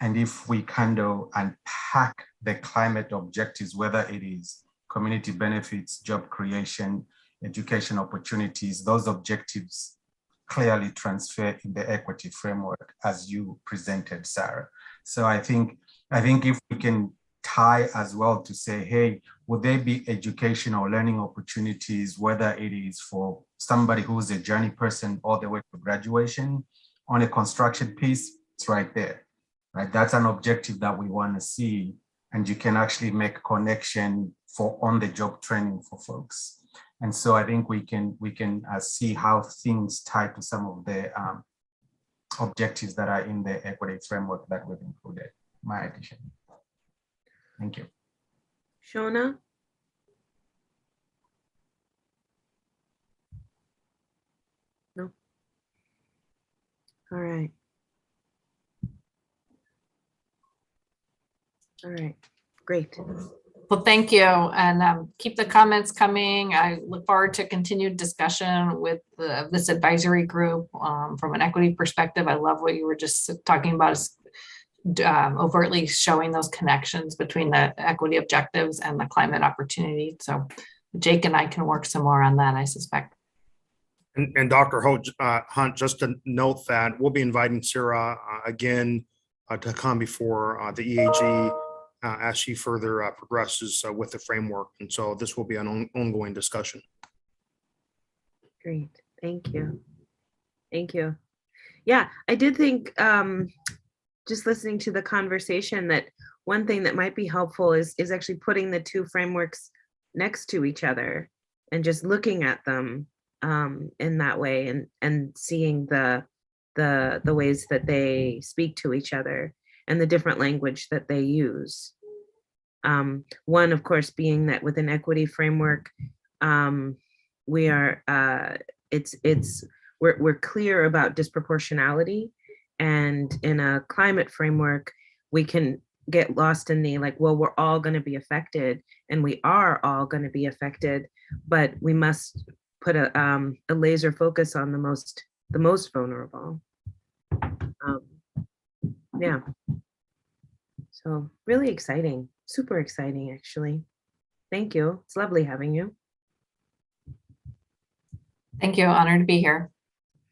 and if we kind of unpack the climate objectives, whether it is community benefits, job creation, education opportunities, those objectives clearly transfer in the equity framework as you presented, Sarah. So I think if we can tie as well to say, hey, would there be educational learning opportunities, whether it is for somebody who's a journey person all the way to graduation, on a construction piece, it's right there, right? That's an objective that we want to see, and you can actually make connection for on-the-job training for folks. And so I think we can see how things tie to some of the objectives that are in the equity framework that we've included. My addition. Thank you. Shona? No. All right. All right, great. Well, thank you, and keep the comments coming. I look forward to continued discussion with this advisory group from an equity perspective. I love what you were just talking about, is overtly showing those connections between the equity objectives and the climate opportunity. So Jake and I can work some more on that, I suspect. And Dr. Hunt, just to note that we'll be inviting Sarah again to come before the EAG as she further progresses with the framework. And so this will be an ongoing discussion. Great, thank you. Thank you. Yeah, I did think, just listening to the conversation, that one thing that might be helpful is actually putting the two frameworks next to each other and just looking at them in that way, and seeing the ways that they speak to each other and the different language that they use. One, of course, being that with an equity framework, we are we're clear about disproportionality, and in a climate framework, we can get lost in the like, well, we're all going to be affected, and we are all going to be affected, but we must put a laser focus on the most vulnerable. Yeah. So really exciting, super exciting, actually. Thank you. It's lovely having you. Thank you. Honored to be here.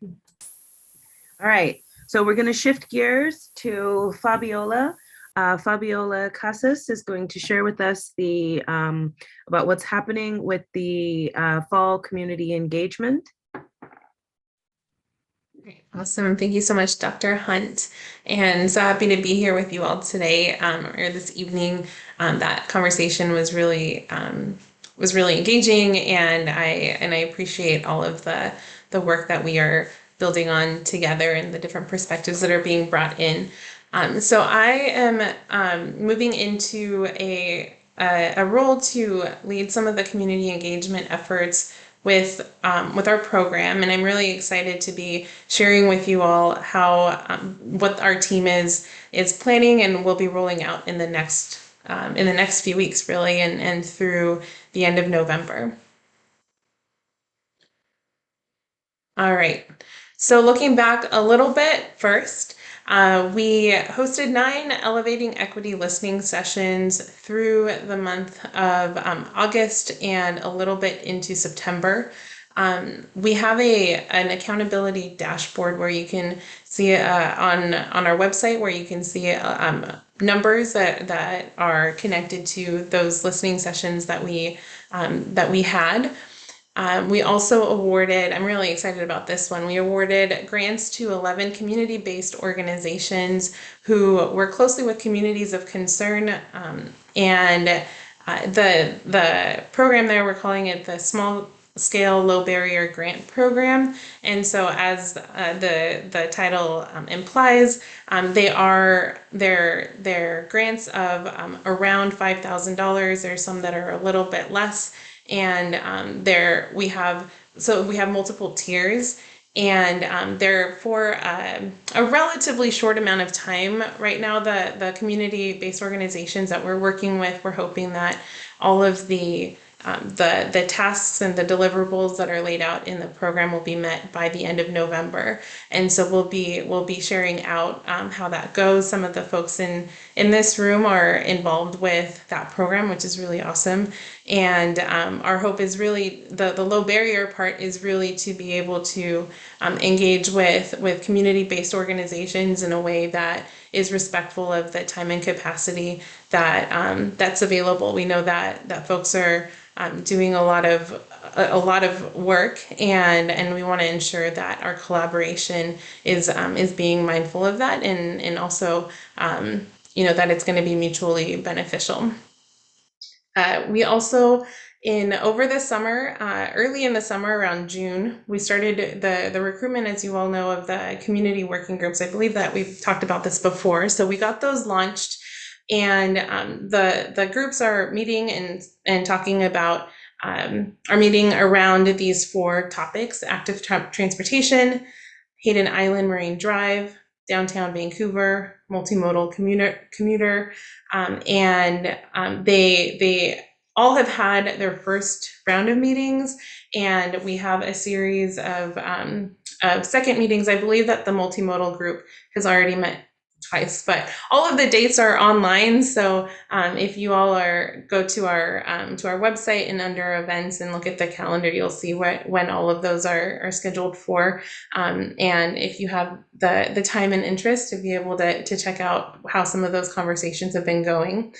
All right. So we're going to shift gears to Fabiola. Fabiola Casas is going to share with us the about what's happening with the fall community engagement. Awesome. Thank you so much, Dr. Hunt. And so happy to be here with you all today or this evening. That conversation was really engaging, and I appreciate all of the work that we are building on together and the different perspectives that are being brought in. So I am moving into a role to lead some of the community engagement efforts with our program, and I'm really excited to be sharing with you all how what our team is planning and will be rolling out in the next few weeks, really, and through the end of November. All right. So looking back a little bit first, we hosted 9 Elevating Equity listening sessions through the month of August and a little bit into September. We have an accountability dashboard where you can see on our website where you can see numbers that are connected to those listening sessions that we had. We also awarded, I'm really excited about this one, we awarded grants to 11 community-based organizations who work closely with communities of concern. And the program there, we're calling it the Small Scale Low Barrier Grant Program. And so as the title implies, they're grants of around $5,000. There's some that are a little bit less. And we have multiple tiers, and they're for a relatively short amount of time. Right now, the community-based organizations that we're working with, we're hoping that all of the tasks and the deliverables that are laid out in the program will be met by the end of November. And so we'll be sharing out how that goes. Some of the folks in this room are involved with that program, which is really awesome. And our hope is really, the low barrier part is really to be able to engage with community-based organizations in a way that is respectful of the time and capacity that's available. We know that folks are doing a lot of work, and we want to ensure that our collaboration is being mindful of that, and also that it's going to be mutually beneficial. We also, over the summer, early in the summer around June, we started the recruitment, as you all know, of the community working groups. I believe that we've talked about this before. So we got those launched, and the groups are meeting and talking about, are meeting around these 4 topics: active transportation, Hayden Island Marine Drive, downtown Vancouver, multimodal commuter, and they all have had their first round of meetings, and we have a series of second meetings. I believe that the multimodal group has already met twice, but all of the dates are online. So if you all go to our website and under events and look at the calendar, you'll see when all of those are scheduled for. And if you have the time and interest to be able to check out how some of those conversations have been going.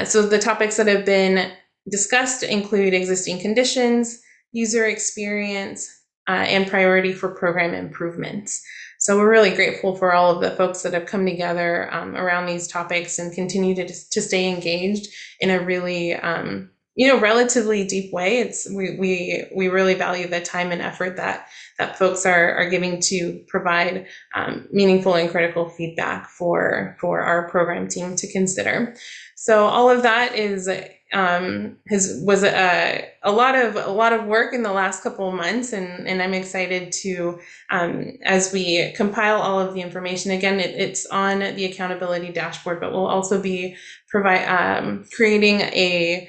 So the topics that have been discussed include existing conditions, user experience, and priority for program improvements. So we're really grateful for all of the folks that have come together around these topics and continue to stay engaged in a really, relatively deep way. We really value the time and effort that folks are giving to provide meaningful and critical feedback for our program team to consider. So all of that was a lot of work in the last couple of months, and I'm excited to, as we compile all of the information, again, it's on the accountability dashboard, but we'll also be creating a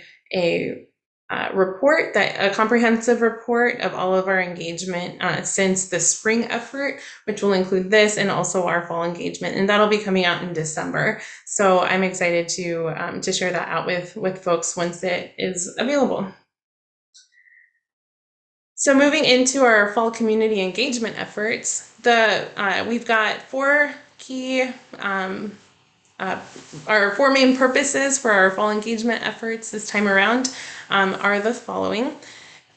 report, a comprehensive report of all of our engagement since the spring effort, which will include this and also our fall engagement, and that'll be coming out in December. So I'm excited to share that out with folks once it is available. So moving into our fall community engagement efforts, we've got 4 key our 4 main purposes for our fall engagement efforts this time around are the following: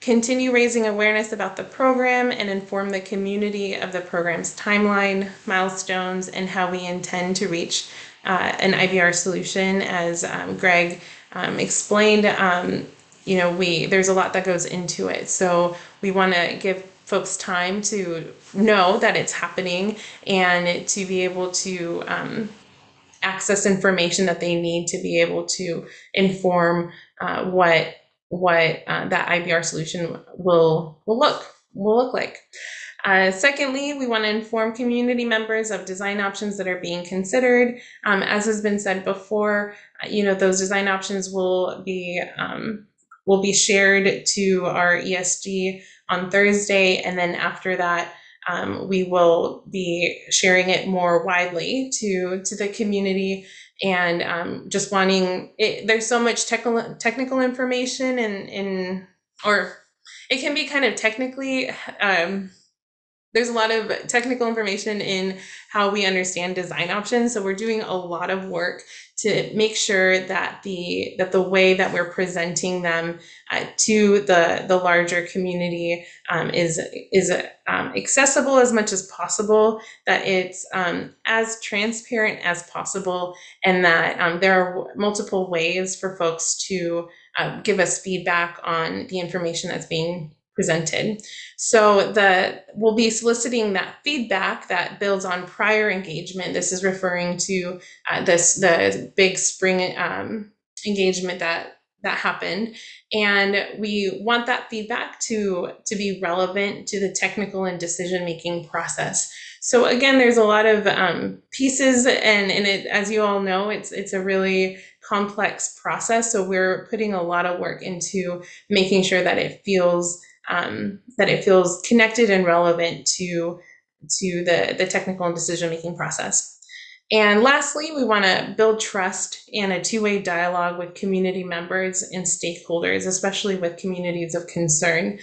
continue raising awareness about the program and inform the community of the program's timeline, milestones, and how we intend to reach an IBR solution. As Greg explained, there's a lot that goes into it. So we want to give folks time to know that it's happening and to be able to access information that they need to be able to inform what that IBR solution will look like. Secondly, we want to inform community members of design options that are being considered. As has been said before, those design options will be shared to our ESG on Thursday, and then after that, we will be sharing it more widely to the community. And just wanting it, there's so much technical information or it can be kind of technically, there's a lot of technical information in how we understand design options. So we're doing a lot of work to make sure that the way that we're presenting them to the larger community is accessible as much as possible, that it's as transparent as possible, and that there are multiple ways for folks to give us feedback on the information that's being presented. So we'll be soliciting that feedback that builds on prior engagement. This is referring to the big spring engagement that happened. And we want that feedback to be relevant to the technical and decision-making process. So again, there's a lot of pieces, and it, as you all know, it's a really complex process. So we're putting a lot of work into making sure that it feels connected and relevant to the technical and decision-making process. And lastly, we want to build trust and a two-way dialogue with community members and stakeholders, especially with communities of concern.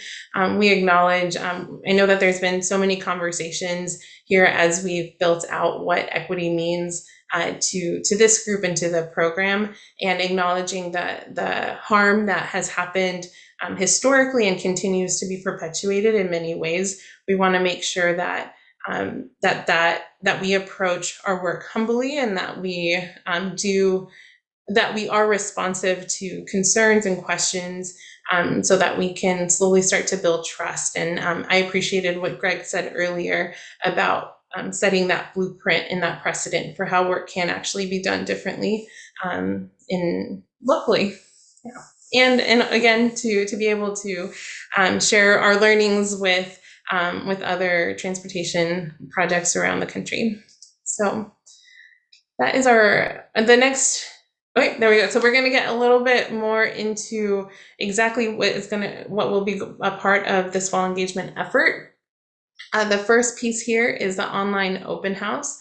We acknowledge, I know that there's been so many conversations here as we've built out what equity means to this group and to the program, and acknowledging the harm that has happened historically and continues to be perpetuated in many ways. We want to make sure that that we approach our work humbly, and that we are responsive to concerns and questions, so that we can slowly start to build trust. And I appreciated what Greg said earlier about setting that blueprint and that precedent for how work can actually be done differently locally. Yeah. And again, to be able to share our learnings with other transportation projects around the country. So that is the next. Okay, there we go. So we're going to get a little bit more into exactly what will be a part of this fall engagement effort. The first piece here is the online open house.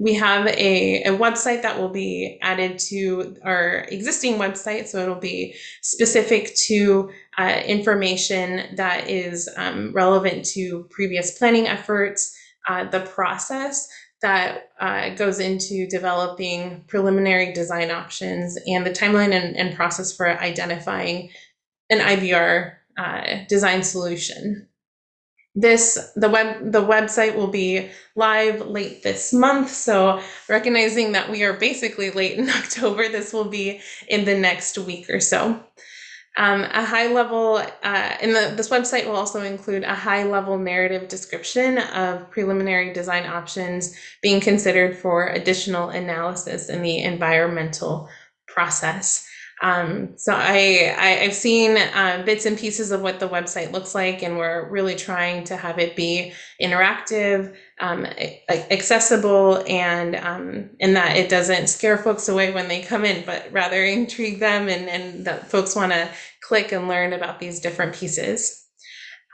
We have a website that will be added to our existing website, so it'll be specific to information that is relevant to previous planning efforts, the process that goes into developing preliminary design options, and the timeline and process for identifying an IBR design solution. The website will be live late this month, so recognizing that we are basically late in October, this will be in the next week or so. A high level, this website will also include a high level narrative description of preliminary design options being considered for additional analysis in the environmental process. So I've seen bits and pieces of what the website looks like, and we're really trying to have it be interactive, accessible, and that it doesn't scare folks away when they come in, but rather intrigue them, and that folks want to click and learn about these different pieces.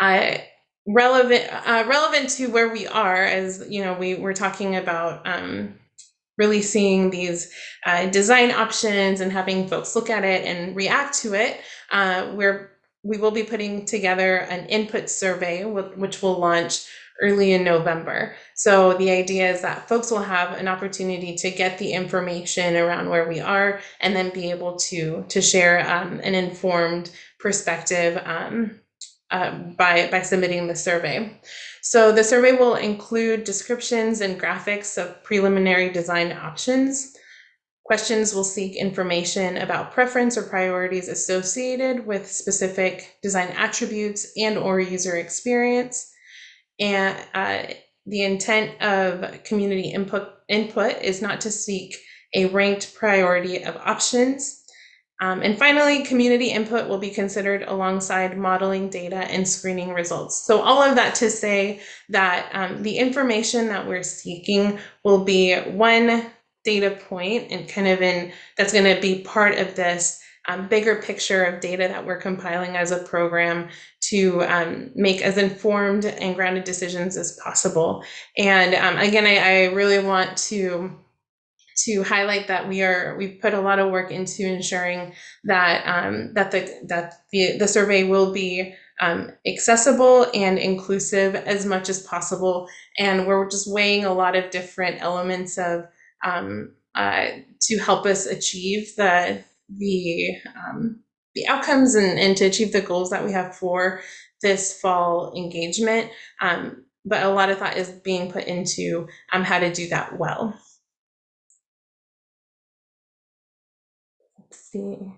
Relevant to where we are, as you know, we're talking about releasing these design options and having folks look at it and react to it. We will be putting together an input survey, which will launch early in November. So the idea is that folks will have an opportunity to get the information around where we are, and then be able to share an informed perspective by submitting the survey. So the survey will include descriptions and graphics of preliminary design options. Questions will seek information about preference or priorities associated with specific design attributes and/or user experience. And the intent of community input is not to seek a ranked priority of options. And finally, community input will be considered alongside modeling data and screening results. So all of that to say that the information that we're seeking will be one data point, and that's going to be part of this bigger picture of data that we're compiling as a program make as informed and grounded decisions as possible. And again, I really want to highlight that we've put a lot of work into ensuring that the survey will be accessible and inclusive as much as possible. And we're just weighing a lot of different elements of to help us achieve the outcomes and to achieve the goals that we have for this fall engagement. But a lot of thought is being put into how to do that well. Let's see.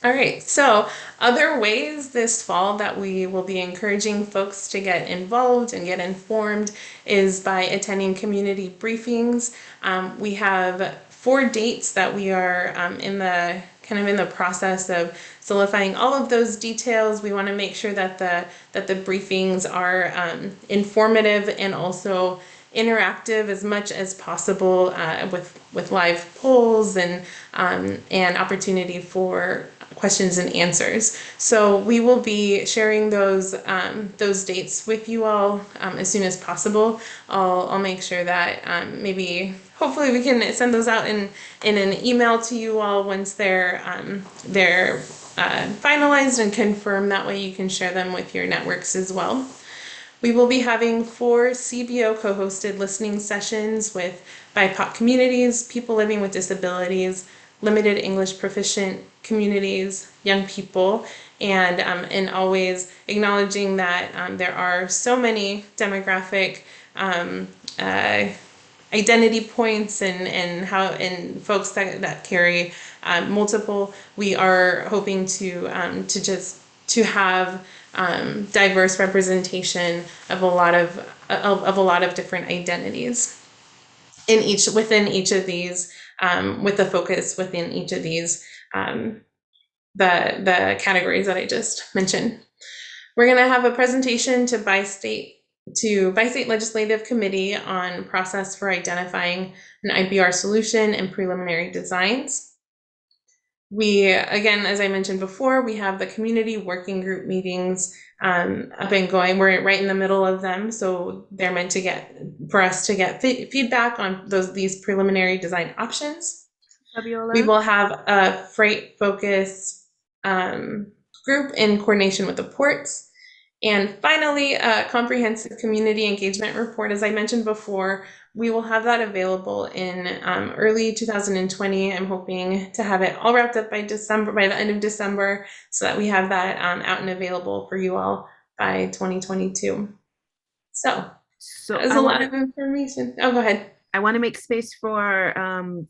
All right, so other ways this fall that we will be encouraging folks to get involved and get informed is by attending community briefings. We have 4 dates that we are in the process of solidifying all of those details. We want to make sure that the briefings are informative and also interactive as much as possible with live polls and opportunity for questions and answers. So we will be sharing those dates with you all as soon as possible. I'll make sure that hopefully we can send those out in an email to you all once they're finalized and confirmed. That way you can share them with your networks as well. We will be having 4 CBO co-hosted listening sessions with BIPOC communities, people living with disabilities, limited English proficient communities, young people, and always acknowledging that there are so many demographic identity points and folks that carry multiple. We are hoping to have diverse representation of a lot of different identities within each of these, with the focus within each of these the categories that I just mentioned. We're going to have a presentation to Bi-State Legislative Committee on process for identifying an IBR solution and preliminary designs. We, again, as I mentioned before, we have the community working group meetings up and going. We're right in the middle of them, so they're meant for us to get feedback on these preliminary design options. Fabiola? We will have a freight focus group in coordination with the ports. And finally, a comprehensive community engagement report. As I mentioned before, we will have that available in early 2020. I'm hoping to have it all wrapped up by the end of December, so that we have that out and available for you all by 2022. So that was a lot of information. Oh, go ahead. I want to make space for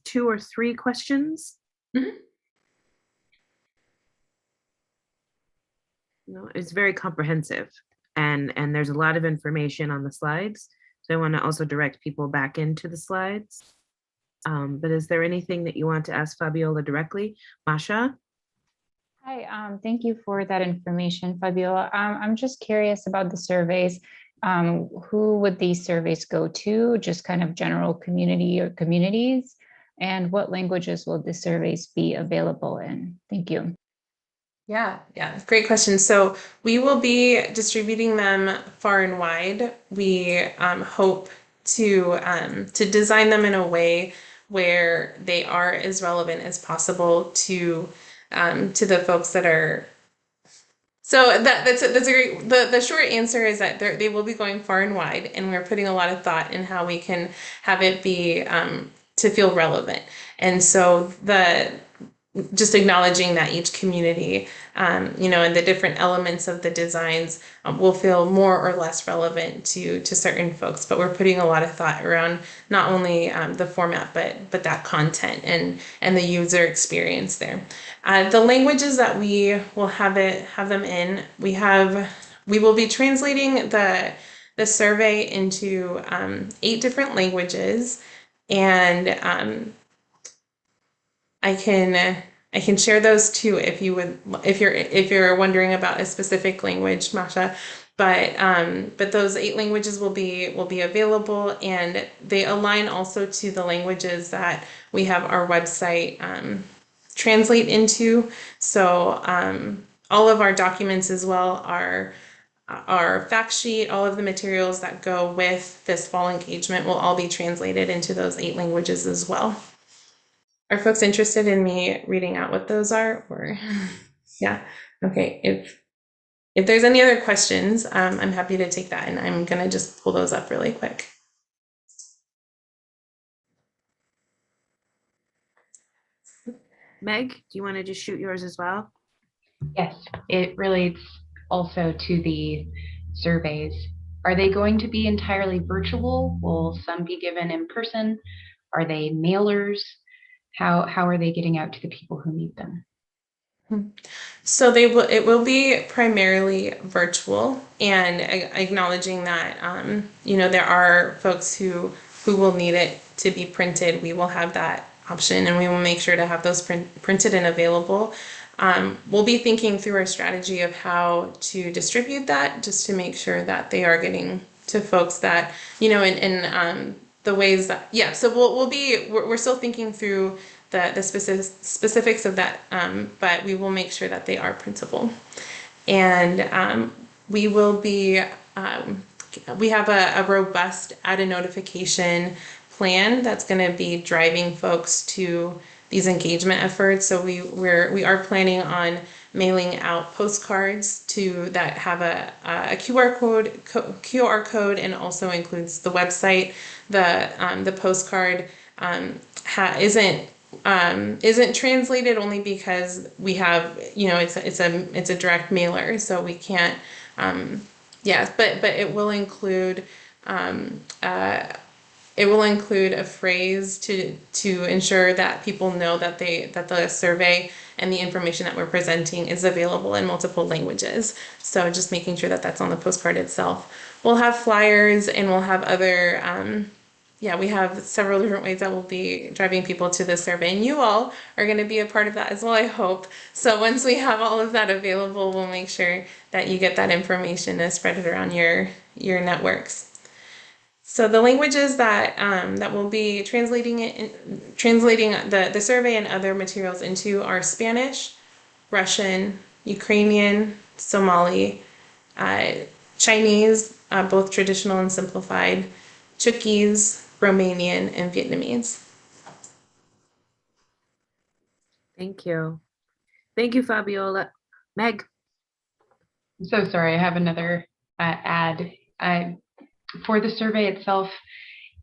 2 or 3 questions. Mm-hmm. It's very comprehensive, and there's a lot of information on the slides. So I want to also direct people back into the slides. But is there anything that you want to ask Fabiola directly? Masha? Hi, thank you for that information, Fabiola. I'm just curious about the surveys. Who would these surveys go to? Just kind of general community or communities? And what languages will the surveys be available in? Thank you. Yeah, great question. So we will be distributing them far and wide. We hope to design them in a way where they are as relevant as possible to the folks that are. So that's a great. The short answer is that they will be going far and wide, and we're putting a lot of thought in how we can have it be to feel relevant. And so just acknowledging that each community, and the different elements of the designs will feel more or less relevant to certain folks. But we're putting a lot of thought around not only the format, but that content and the user experience there. The languages that we will have them in, we will be translating the survey into 8 different languages, and I can share those too if you're wondering about a specific language, Masha. But those 8 languages will be available, and they align also to the languages that we have our website translate into. So all of our documents as well, our fact sheet, all of the materials that go with this fall engagement will all be translated into those 8 languages as well. Are folks interested in me reading out what those are? Or yeah, okay. If there's any other questions, I'm happy to take that, and I'm gonna just pull those up really quick. Meg, do you want to just shoot yours as well? Yes, it relates also to the surveys. Are they going to be entirely virtual? Will some be given in person? Are they mailers? How are they getting out to the people who need them? So it will be primarily virtual, and acknowledging that there are folks who will need it to be printed. We will have that option, and we will make sure to have those printed and available. We'll be thinking through our strategy of how to distribute that, just to make sure that they are getting to folks that, in the ways that, yeah, so we're still thinking through the specifics of that, but we will make sure that they are printable. And we will be, we have a robust add a notification plan that's going to be driving folks to these engagement efforts. So we are planning on mailing out postcards that have a QR code and also includes the website. The postcard isn't translated only because we have, it's a direct mailer, so we can't, but it will include a phrase to ensure that people know that the survey and the information that we're presenting is available in multiple languages. So just making sure that that's on the postcard itself. We'll have flyers, and we'll have other, we have several different ways that we'll be driving people to the survey, and you all are going to be a part of that as well, I hope. So once we have all of that available, we'll make sure that you get that information and spread it around your networks. So the languages that we'll be translating the survey and other materials into are Spanish, Russian, Ukrainian, Somali, Chinese, both traditional and simplified, Chuukese, Romanian, and Vietnamese. Thank you. Thank you, Fabiola. Meg. I'm so sorry, I have another ad. For the survey itself,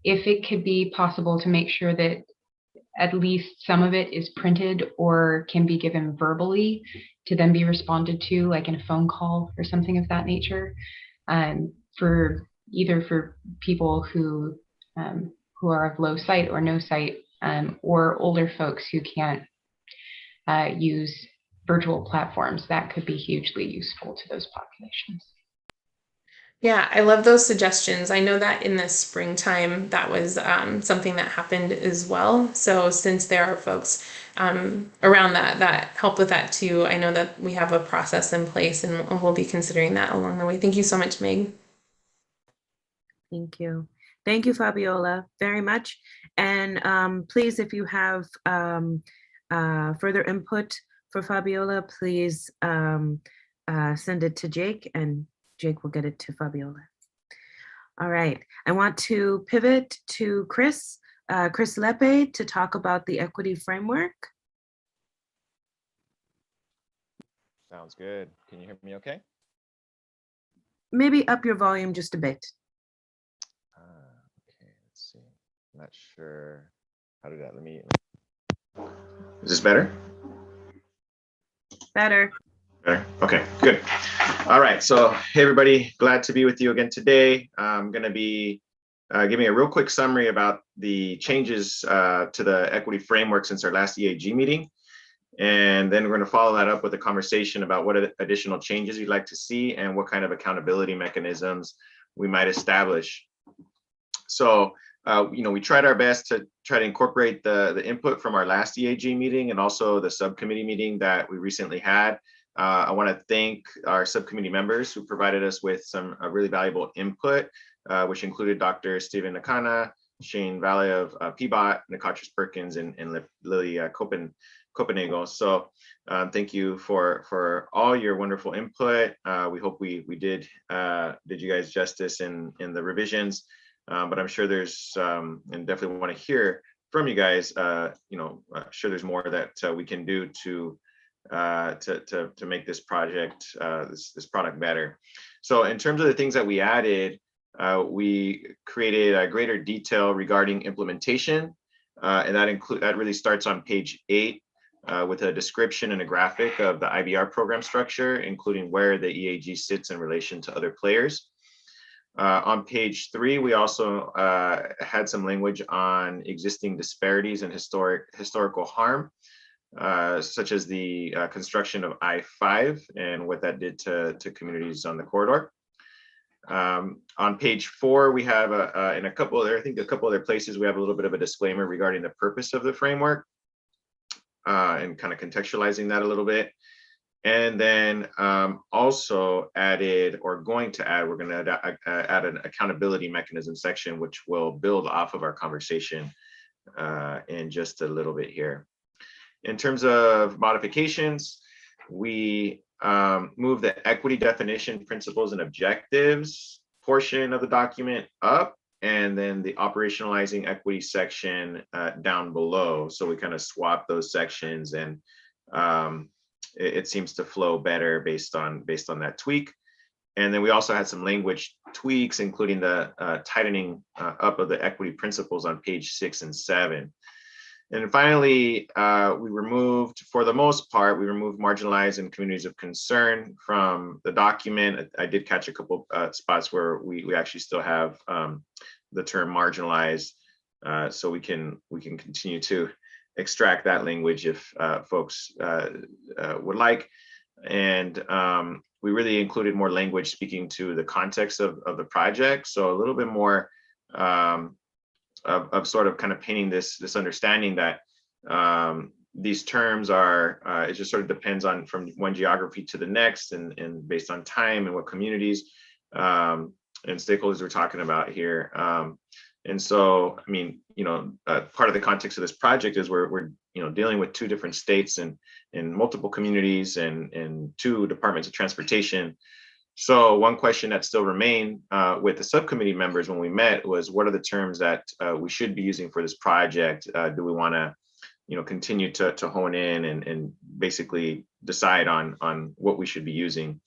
if it could be possible to make sure that at least some of it is printed or can be given verbally to then be responded to, like in a phone call or something of that nature, for people who are of low sight or no sight, or older folks who can't use virtual platforms, that could be hugely useful to those populations. Yeah, I love those suggestions. I know that in the springtime, that was something that happened as well. So since there are folks around that help with that too, I know that we have a process in place, and we'll be considering that along the way. Thank you so much, Meg. Thank you. Thank you, Fabiola, very much. And please, if you have further input for Fabiola, please send it to Jake, and Jake will get it to Fabiola. All right, I want to pivot to Chris Lepe to talk about the equity framework. Sounds good. Can you hear me okay? Maybe up your volume just a bit. Okay, let's see. I'm not sure how to do that. Let me. Is this better? Better. Better. Okay, good. All right. So, hey, everybody. Glad to be with you again today. I'm going to be giving a real quick summary about the changes to the equity framework since our last EAG meeting. And then we're going to follow that up with a conversation about what additional changes you'd like to see and what kind of accountability mechanisms we might establish. So, we tried our best to try to incorporate the input from our last EAG meeting and also the subcommittee meeting that we recently had. I want to thank our subcommittee members who provided us with some really valuable input, which included Dr. Stephen Akana, Shane Valle of PBOT, Nikotris Perkins, and Lily Copenhagen. So thank you for all your wonderful input. We hope we did you guys justice in the revisions, but I'm sure there's and definitely want to hear from you guys. Sure there's more that we can do to make this project, this product better. So in terms of the things that we added, we created a greater detail regarding implementation, and that really starts on page 8 with a description and a graphic of the IBR program structure, including where the EAG sits in relation to other players. On page 3, we also had some language on existing disparities and historical harm, such as the construction of I-5 and what that did to communities on the corridor. On page 4, we have in a couple other places, we have a little bit of a disclaimer regarding the purpose of the framework and kind of contextualizing that a little bit. And then also added, or going to add, we're going to add an accountability mechanism section, which will build off of our conversation in just a little bit here. In terms of modifications, we move the equity definition, principles, and objectives portion of the document up, and then the operationalizing equity section down below. So we kind of swap those sections, and it seems to flow better based on that tweak. And then we also had some language tweaks, including the tightening up of the equity principles on page 6 and 7. And finally, we removed, for the most part, we removed marginalized and communities of concern from the document. I did catch a couple spots where we actually still have the term marginalized, so we can continue to extract that language if folks would like. And we really included more language speaking to the context of the project, so a little bit more of sort of kind of painting this understanding that these terms are, it just sort of depends on from one geography to the next, and based on time and what communities and stakeholders we're talking about here. And so, I mean, part of the context of this project is we're dealing with 2 different states and multiple communities and 2 departments of transportation. So one question that still remained with the subcommittee members when we met was, what are the terms that we should be using for this project? Do we want to, continue to hone in and basically decide on what we should be using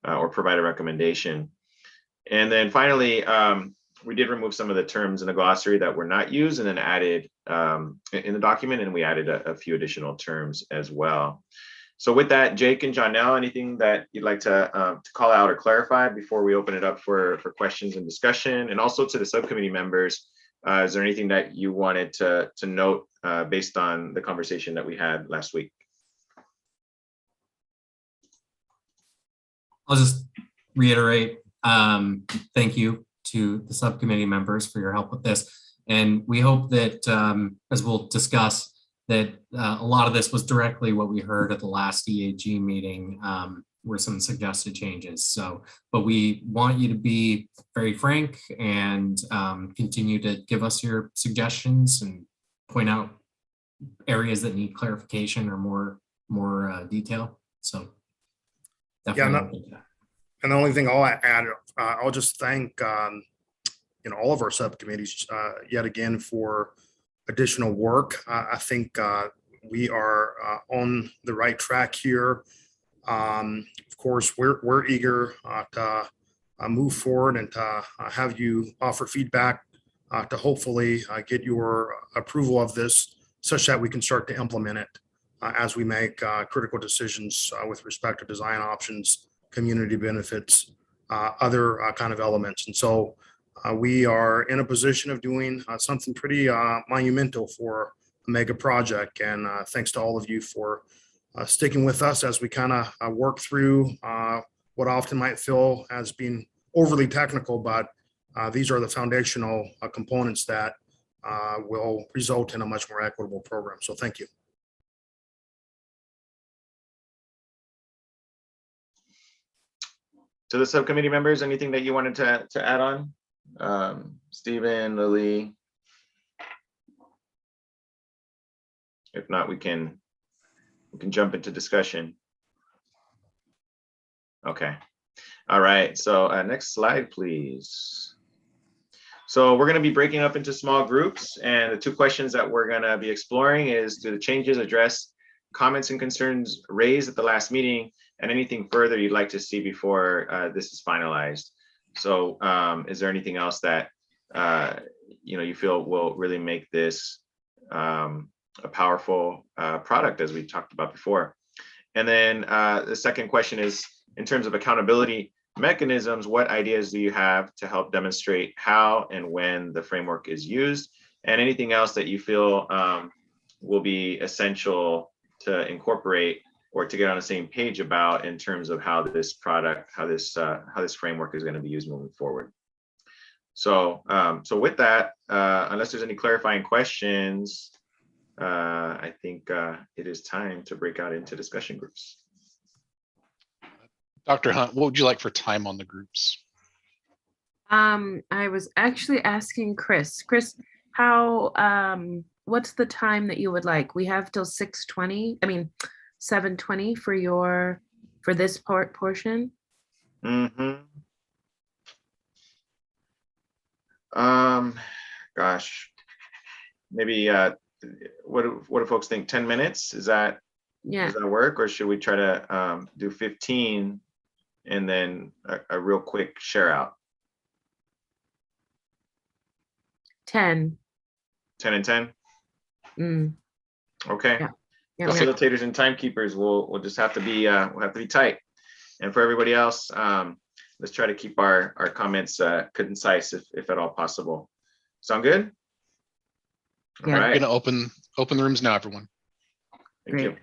or provide a recommendation? And then finally, we did remove some of the terms in the glossary that were not used, and then added in the document, and we added a few additional terms as well. So with that, Jake and Jonelle, anything that you'd like to call out or clarify before we open it up for questions and discussion? And also to the subcommittee members, is there anything that you wanted to note based on the conversation that we had last week? I'll just reiterate, thank you to the subcommittee members for your help with this. And we hope that, as we'll discuss, that a lot of this was directly what we heard at the last EAG meeting, were some suggested changes. So, but we want you to be very frank and continue to give us your suggestions and point out areas that need clarification or more detail. So definitely. Yeah, and the only thing I'll add, I'll just thank all of our subcommittees yet again for additional work. I think we are on the right track here. Of course, we're eager to move forward and to have you offer feedback to hopefully get your approval of this, such that we can start to implement it as we make critical decisions with respect to design options, community benefits, other kind of elements. And so we are in a position of doing something pretty monumental for a mega project. And thanks to all of you for sticking with us as we kind of work through what often might feel as being overly technical, but these are the foundational components that will result in a much more equitable program. So thank you. To the subcommittee members, anything that you wanted to add on? Stephen, Lily, If not, we can jump into discussion. Okay. All right. So next slide, please. So we're going to be breaking up into small groups, and the 2 questions that we're going to be exploring is, do the changes address comments and concerns raised at the last meeting, and anything further you'd like to see before this is finalized? So is there anything else that you feel will really make this a powerful product, as we talked about before? And then the second question is, in terms of accountability mechanisms, what ideas do you have to help demonstrate how and when the framework is used, and anything else that you feel will be essential to incorporate or to get on the same page about in terms of how this product, how this framework is going to be used moving forward. So, with that, unless there's any clarifying questions, I think it is time to break out into discussion groups. Dr. Hunt, what would you like for time on the groups? I was actually asking Chris. Chris, how what's the time that you would like? We have till 6:20. I mean 7:20 for this portion. Gosh, maybe what do folks think? 10 minutes? Does that work, or should we try to do 15 and then a real quick share out? 10. 10 and 10. Okay. Yeah, Facilitators and timekeepers will just have to be tight. And for everybody else, let's try to keep our comments concise if at all possible. Sound good? All right. I'm gonna open the rooms now, everyone. Thank you.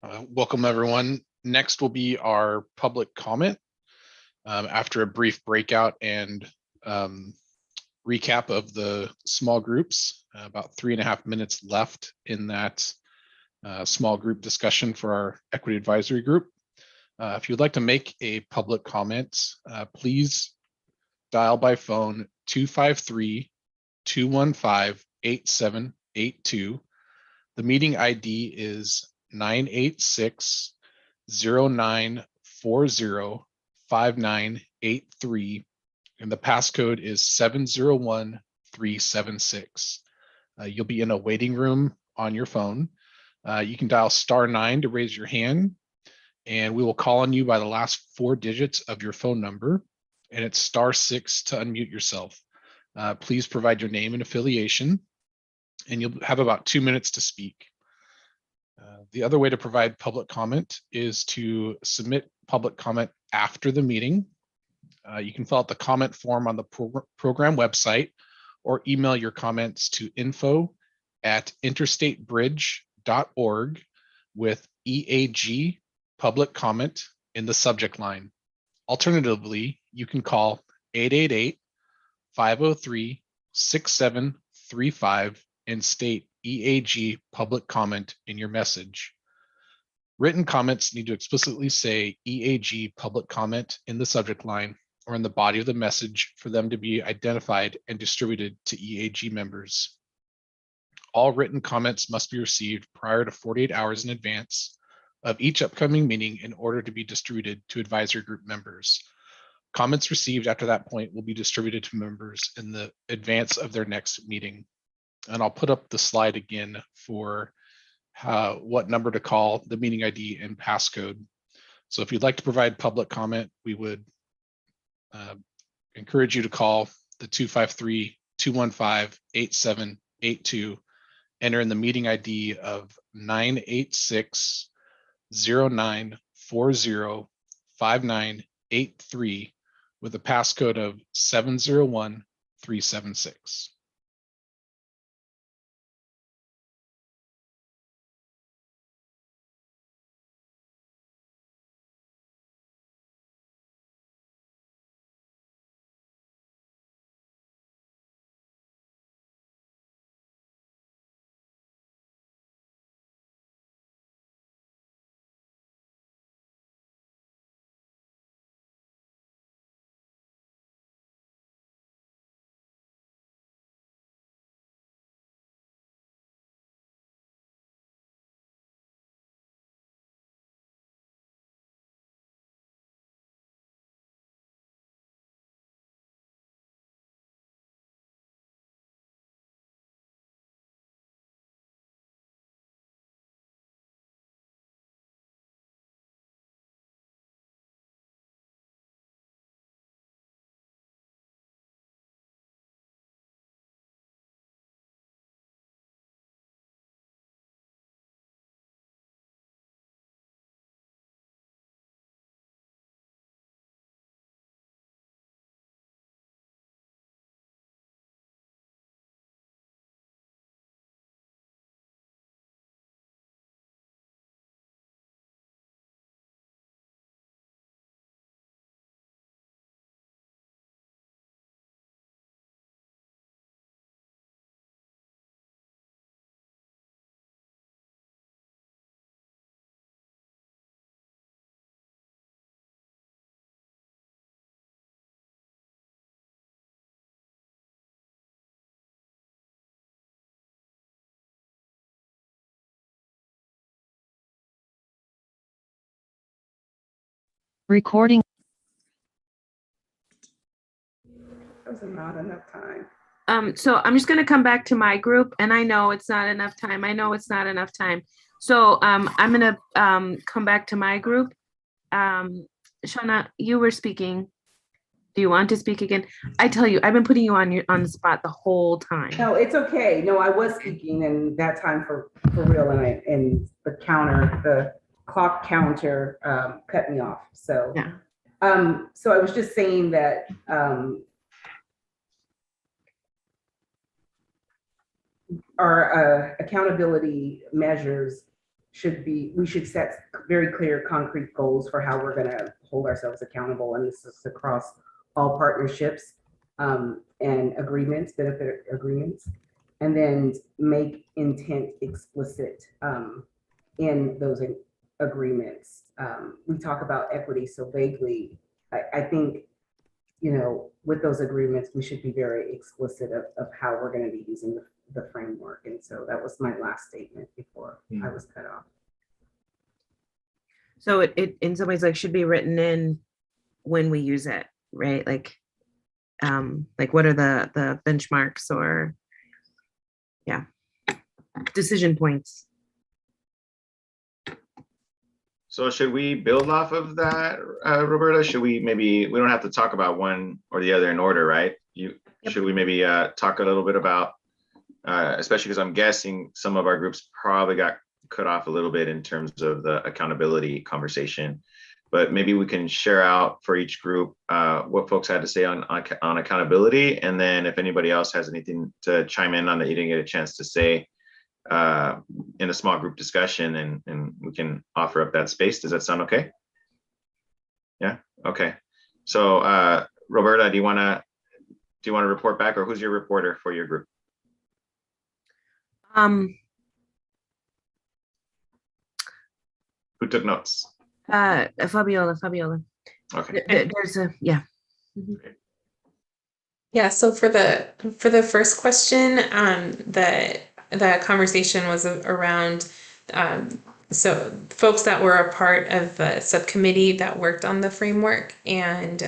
Welcome, everyone. Next will be our public comment. After a brief breakout and recap of the small groups, about 3.5 minutes left in that small group discussion for our equity advisory group. If you'd like to make a public comment, please dial by phone 253-215-8782. The meeting ID is 986-0940-5983, and the passcode is 701376. You'll be in a waiting room on your phone. You can dial *9 to raise your hand, and we will call on you by the last 4 digits of your phone number, and it's *6 to unmute yourself. Please provide your name and affiliation, and you'll have about 2 minutes to speak. The other way to provide public comment is to submit public comment after the meeting. You can fill out the comment form on the program website or email your comments to info@interstatebridge.org with EAG Public Comment in the subject line. Alternatively, you can call 888-503-6735 and state EAG Public Comment in your message. Written comments need to explicitly say EAG Public Comment in the subject line or in the body of the message for them to be identified and distributed to EAG members. All written comments must be received prior to 48 hours in advance of each upcoming meeting in order to be distributed to advisory group members. Comments received after that point will be distributed to members in the advance of their next meeting. And I'll put up the slide again for what number to call, the meeting ID and passcode. So if you'd like to provide public comment, we would encourage you to call the 253-215-8782, enter in the meeting ID of 986-0940-5983 with a passcode of 701376. Recording. There's not enough time. So I'm just going to come back to my group, and I know it's not enough time. So I'm going to come back to my group. Shauna, you were speaking. Do you want to speak again? I tell you, I've been putting you on the spot the whole time. No, it's okay. No, I was speaking, and that time for real, and the clock counter cut me off. So yeah. So I was just saying that our accountability measures we should set very clear, concrete goals for how we're gonna hold ourselves accountable. And this is across all partnerships and agreements, benefit agreements, and then make intent explicit in those agreements. We talk about equity so vaguely. I think, you know, with those agreements, we should be very explicit of how we're going to be using the framework. And so that was my last statement before I was cut off. So it in some ways like should be written in when we use it, right? Like what are the benchmarks or decision points? So should we build off of that, Roberta? Should we maybe, we don't have to talk about one or the other in order, right? Should we maybe talk a little bit about, especially because I'm guessing some of our groups probably got cut off a little bit in terms of the accountability conversation, but maybe we can share out for each group what folks had to say on accountability. And then if anybody else has anything to chime in on that you didn't get a chance to say, in a small group discussion, and we can offer up that space. Does that sound okay? Yeah. Okay. So Roberta, do you want to report back, or who's your reporter for your group? Who took notes? Fabiola. Okay. There's a Yeah, so for the first question, the conversation was around so folks that were a part of the subcommittee that worked on the framework, and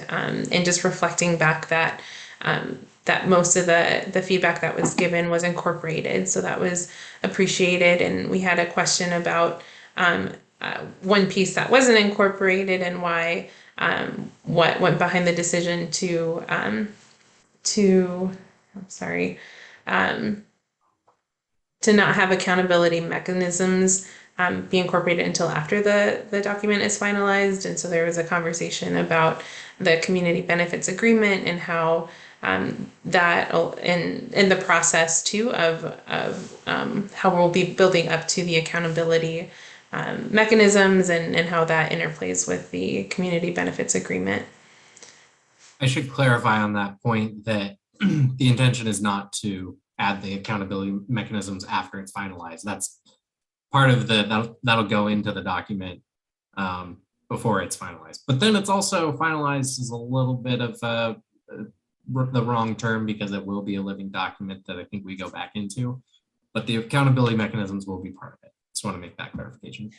just reflecting back that that most of the feedback that was given was incorporated, so that was appreciated. And we had a question about one piece that wasn't incorporated and why, what went behind the decision to not have accountability mechanisms be incorporated until after the document is finalized. And so there was a conversation about the community benefits agreement and how that in the process too of how we'll be building up to the accountability mechanisms and how that interplays with the community benefits agreement. I should clarify on that point that the intention is not to add the accountability mechanisms after it's finalized. That's part of that'll go into the document before it's finalized. But then it's also finalized is a little bit of the wrong term, because it will be a living document that I think we go back into, but the accountability mechanisms will be part of it. Just want to make that clarification.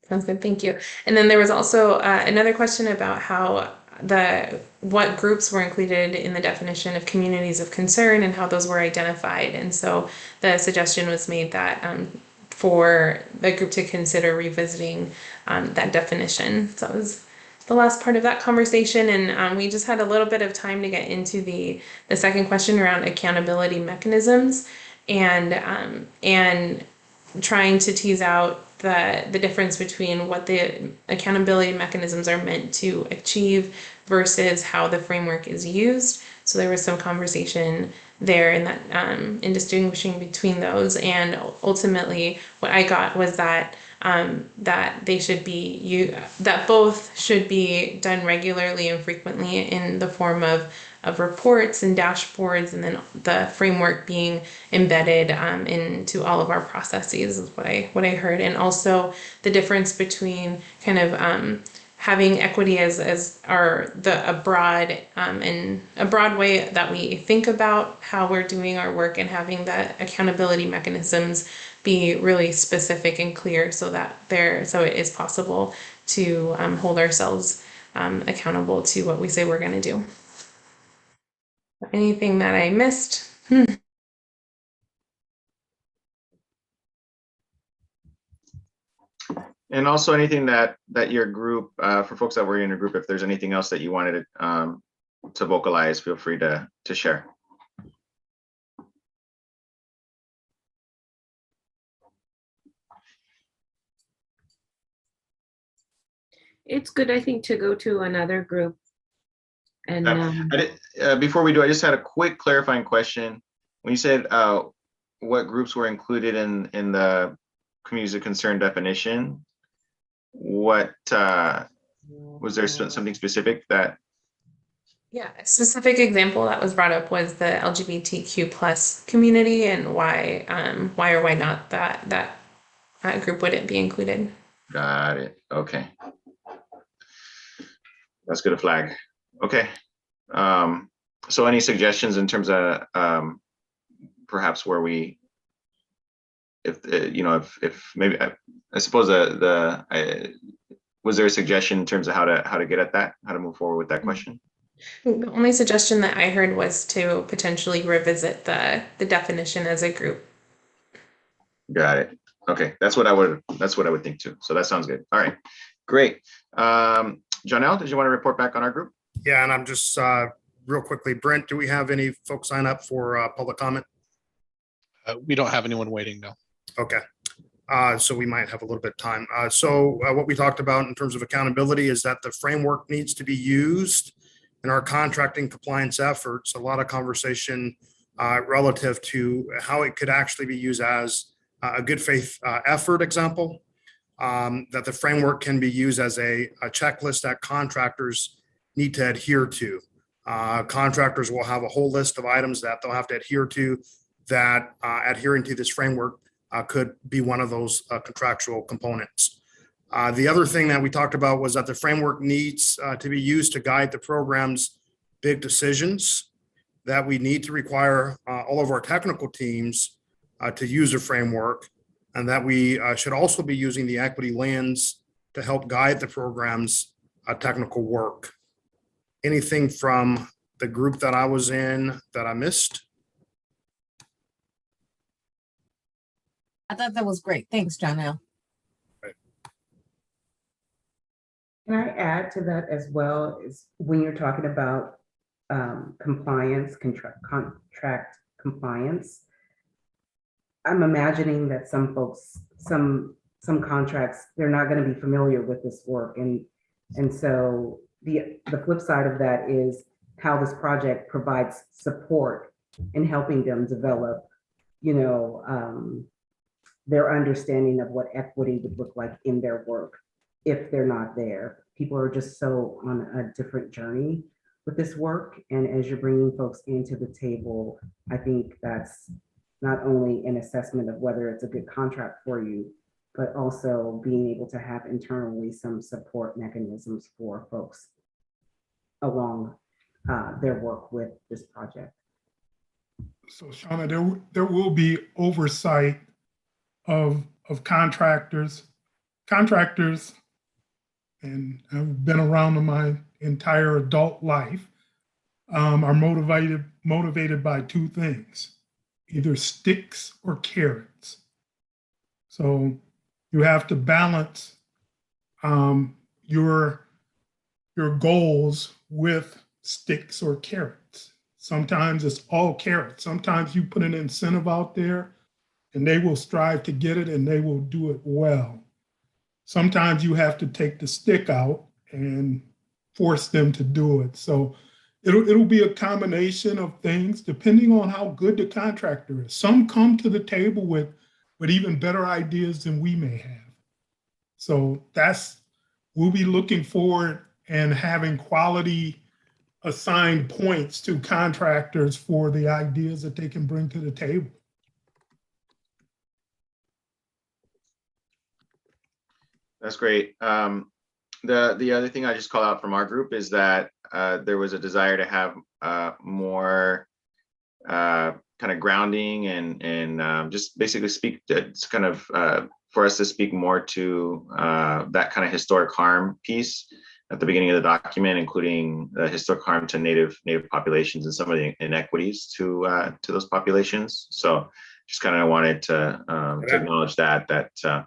Sounds good, thank you. And then there was also another question about how what groups were included in the definition of communities of concern and how those were identified. And so the suggestion was made that for the group to consider revisiting that definition. So that was the last part of that conversation. And we just had a little bit of time to get into the second question around accountability mechanisms and trying to tease out the difference between what the accountability mechanisms are meant to achieve versus how the framework is used. So there was some conversation there in that in distinguishing between those. And ultimately, what I got was that that they should be that both should be done regularly and frequently in the form of reports and dashboards, and then the framework being embedded into all of our processes is what I heard. And also the difference between kind of having equity as a broad way that we think about how we're doing our work, and having the accountability mechanisms be really specific and clear, so that it is possible to hold ourselves accountable to what we say we're going to do. Anything that I missed? And also anything that your group, for folks that were in your group, if there's anything else that you wanted to vocalize, feel free to share. It's good, I think, to go to another group. And before we do, I just had a quick clarifying question. When you said what groups were included in the communities of concern definition, what was there something specific that? Yeah, a specific example that was brought up was the LGBTQ plus community and why or why not that group wouldn't be included. Got it. Okay. That's good to flag. Okay. So any suggestions in terms of perhaps where we, if maybe I suppose was there a suggestion in terms of how to get at that, how to move forward with that question? The only suggestion that I heard was to potentially revisit the definition as a group. Got it. Okay, that's what I would think too. So that sounds good. All right, great. Janelle, did you want to report back on our group? Yeah, and I'm just real quickly, Brent, do we have any folks sign up for public comment? We don't have anyone waiting, no. Okay. So we might have a little bit of time. So what we talked about in terms of accountability is that the framework needs to be used in our contracting compliance efforts. A lot of conversation relative to how it could actually be used as a good faith effort example, that the framework can be used as a checklist that contractors need to adhere to. Contractors will have a whole list of items that they'll have to adhere to, that adhering to this framework could be one of those contractual components. The other thing that we talked about was that the framework needs to be used to guide the program's big decisions, that we need to require all of our technical teams to use the framework, and that we should also be using the equity lens to help guide the program's technical work. Anything from the group that I was in that I missed? I thought that was great. Thanks, Janelle. Can I add to that as well, is when you're talking about compliance, contract compliance, I'm imagining that some folks, some contracts, they're not going to be familiar with this work. And so the flip side of that is how this project provides support in helping them develop, their understanding of what equity would look like in their work if they're not there. People are just so on a different journey with this work. And as you're bringing folks into the table, I think that's not only an assessment of whether it's a good contract for you, but also being able to have internally some support mechanisms for folks along their work with this project. So Shauna, there will be oversight of contractors, and I've been around in my entire adult life, are motivated by two things, either sticks or carrots. So you have to balance your goals with sticks or carrots. Sometimes it's all carrots. Sometimes you put an incentive out there and they will strive to get it and they will do it well. Sometimes you have to take the stick out and force them to do it. So it'll be a combination of things depending on how good the contractor is. Some come to the table with even better ideas than we may have. So we'll be looking forward and having quality assigned points to contractors for the ideas that they can bring to the table. That's great. The other thing I just call out from our group is that there was a desire to have more kind of grounding and just basically speak to kind of for us to speak more to that kind of historic harm piece at the beginning of the document, including the historic harm to native populations and some of the inequities to those populations. So just kind of wanted to acknowledge that it's a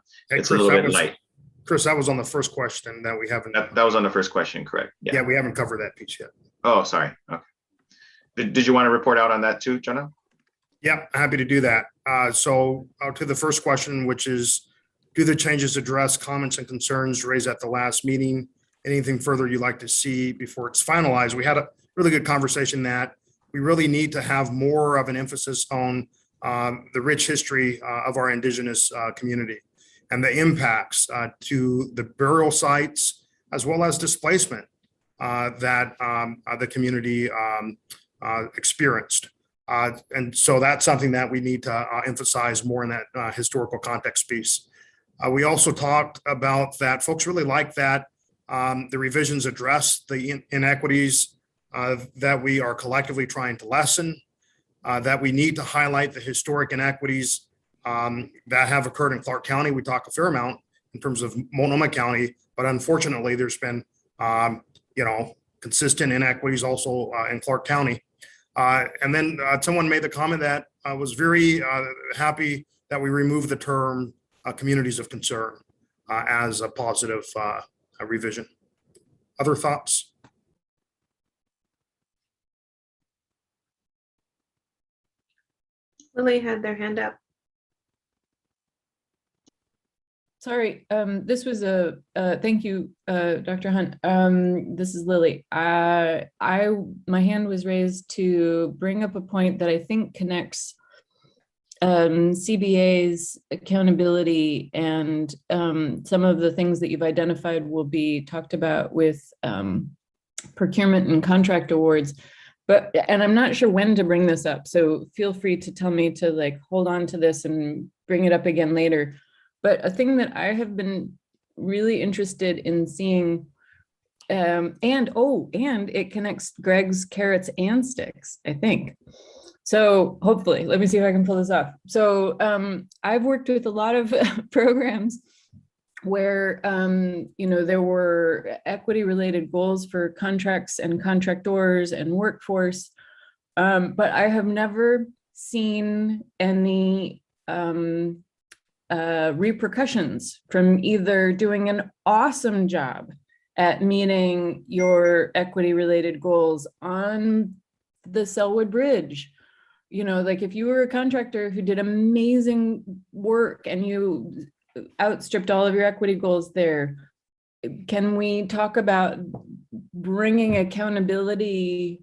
little bit light. Chris, that was on the first question that we haven't. That was on the first question, correct? Yeah, we haven't covered that piece yet. Oh, sorry. Okay. Did you want to report out on that too, Jonah? Yeah, happy to do that. So to the first question, which is, do the changes address comments and concerns raised at the last meeting? Anything further you'd like to see before it's finalized? We had a really good conversation that we really need to have more of an emphasis on the rich history of our Indigenous community. and the impacts to the burial sites as well as displacement that the community experienced. And so that's something that we need to emphasize more in that historical context piece. We also talked about that folks really like that the revisions address the inequities that we are collectively trying to lessen, that we need to highlight the historic inequities that have occurred in Clark County. We talk a fair amount in terms of Multnomah County, but unfortunately there's been consistent inequities also in Clark County. And then someone made the comment that I was very happy that we removed the term communities of concern as a positive revision. Other thoughts? Lily had their hand up. Sorry, this was a, thank you, Dr. Hunt. This is Lily. My hand was raised to bring up a point that I think connects CBA's accountability and some of the things that you've identified will be talked about with procurement and contract awards. And I'm not sure when to bring this up, so feel free to tell me to like hold on to this and bring it up again later. But a thing that I have been really interested in seeing, and it connects Greg's carrots and sticks, I think. So hopefully, let me see if I can pull this off. So I've worked with a lot of programs where, there were equity related goals for contracts and contractors and workforce, but I have never seen any repercussions from either doing an awesome job at meeting your equity related goals on the Selwood Bridge. Like if you were a contractor who did amazing work and you outstripped all of your equity goals there, can we talk about bringing accountability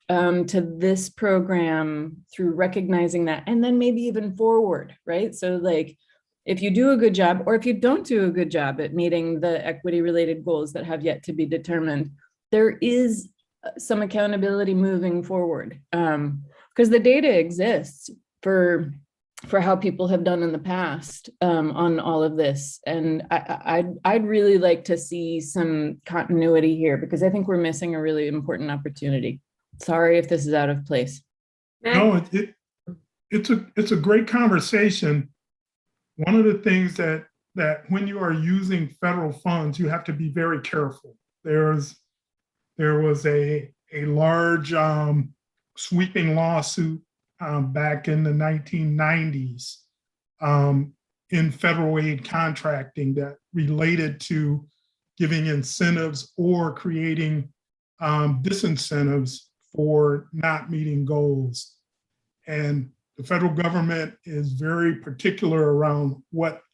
to this program through recognizing that, and then maybe even forward, right? So like, if you do a good job, or if you don't do a good job at meeting the equity related goals that have yet to be determined, there is some accountability moving forward. Because the data exists for how people have done in the past on all of this. And I'd really like to see some continuity here, because I think we're missing a really important opportunity. Sorry if this is out of place. No, it's a great conversation. One of the things that when you are using federal funds, you have to be very careful. There was a large sweeping lawsuit back in the 1990s in federal aid contracting that related to giving incentives or creating disincentives for not meeting goals. And the federal government is very particular around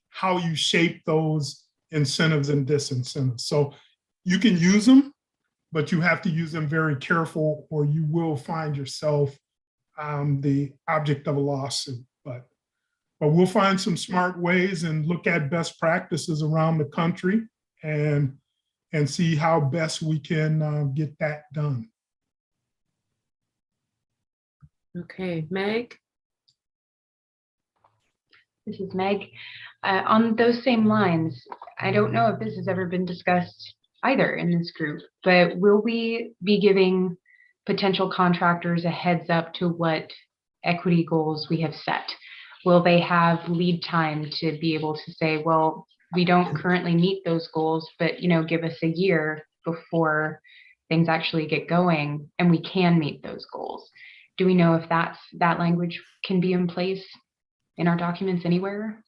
how you shape those incentives and disincentives. So you can use them, but you have to use them very careful, or you will find yourself the object of a lawsuit. But we'll find some smart ways and look at best practices around the country and see how best we can get that done. Okay, Meg. This is Meg. On those same lines, I don't know if this has ever been discussed either in this group, but will we be giving potential contractors a heads up to what equity goals we have set? Will they have lead time to be able to say, well, we don't currently meet those goals, but give us a year before things actually get going and we can meet those goals? Do we know if that language can be in place in our documents anywhere?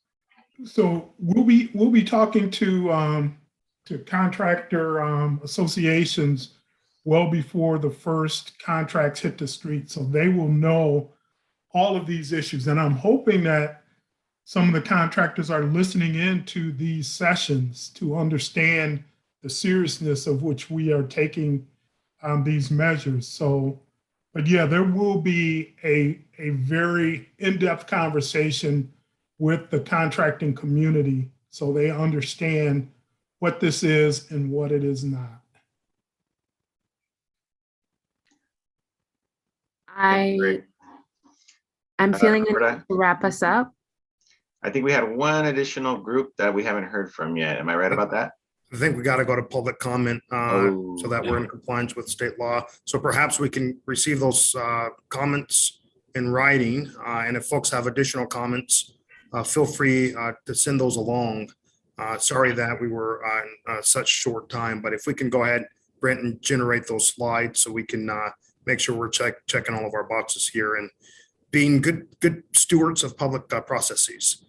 So we'll be talking to contractor associations well before the first contracts hit the street, so they will know all of these issues. And I'm hoping that some of the contractors are listening in to these sessions to understand the seriousness of which we are taking these measures. So, but yeah, there will be a very in-depth conversation with the contracting community so they understand what this is and what it is not. I'm feeling to wrap us up. I think we had one additional group that we haven't heard from yet. Am I right about that? I think we got to go to public comment so that we're in compliance with state law. So perhaps we can receive those comments in writing. And if folks have additional comments, feel free to send those along. Sorry that we were on such short time, but if we can go ahead, Brent, and generate those slides so we can make sure we're checking all of our boxes here and being good stewards of public processes.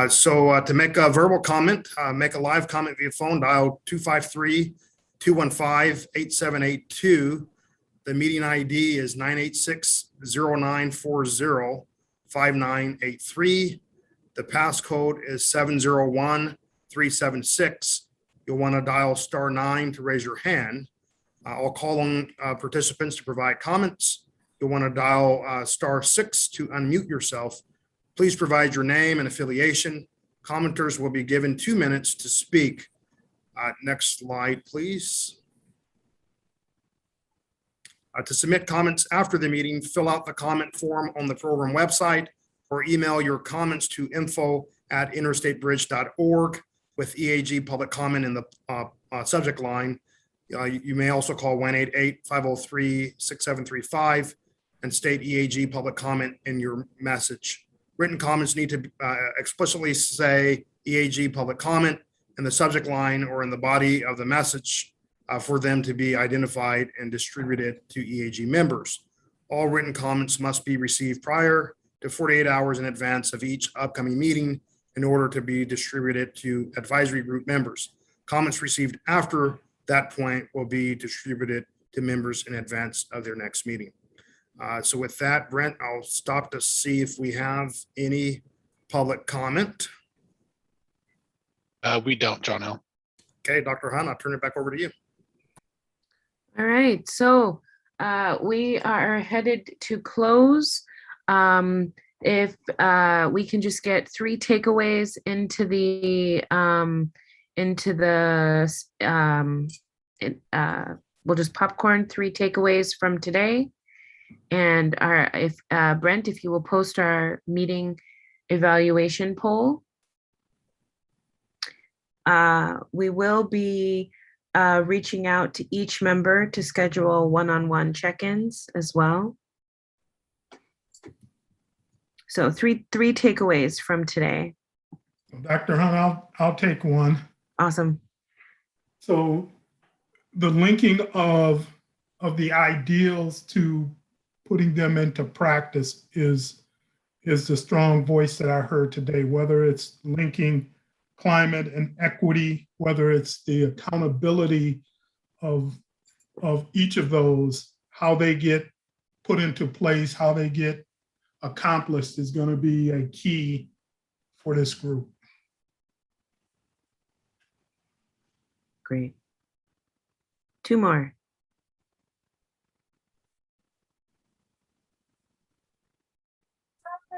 So to make a verbal comment, make a live comment via phone, dial 253-215-8782. The meeting ID is 986-0940-5983. The passcode is 701376. You'll want to dial *9 to raise your hand. I'll call on participants to provide comments. You'll want to dial *6 to unmute yourself. Please provide your name and affiliation. Commenters will be given 2 minutes to speak. Next slide, please. To submit comments after the meeting, fill out the comment form on the program website or email your comments to info@interstatebridge.org with EAG Public Comment in the subject line. You may also call 1-888-503-6735 and state EAG Public Comment in your message. Written comments need to explicitly say EAG Public Comment in the subject line or in the body of the message for them to be identified and distributed to EAG members. All written comments must be received prior to 48 hours in advance of each upcoming meeting in order to be distributed to advisory group members. Comments received after that point will be distributed to members in advance of their next meeting. So with that, Brent, I'll stop to see if we have any public comment. We don't, John L. Okay, Dr. Hunt, I'll turn it back over to you. All right, so we are headed to close. If we can just get 3 takeaways into the we'll just popcorn 3 takeaways from today. And Brent, if you will post our meeting evaluation poll. We will be reaching out to each member to schedule one-on-one check-ins as well. So three takeaways from today. Dr. Hunt, I'll take one. Awesome. So the linking of the ideals to putting them into practice is the strong voice that I heard today, whether it's linking climate and equity, whether it's the accountability of each of those, how they get put into place, how they get accomplished is going to be a key for this group. Great. 2 more.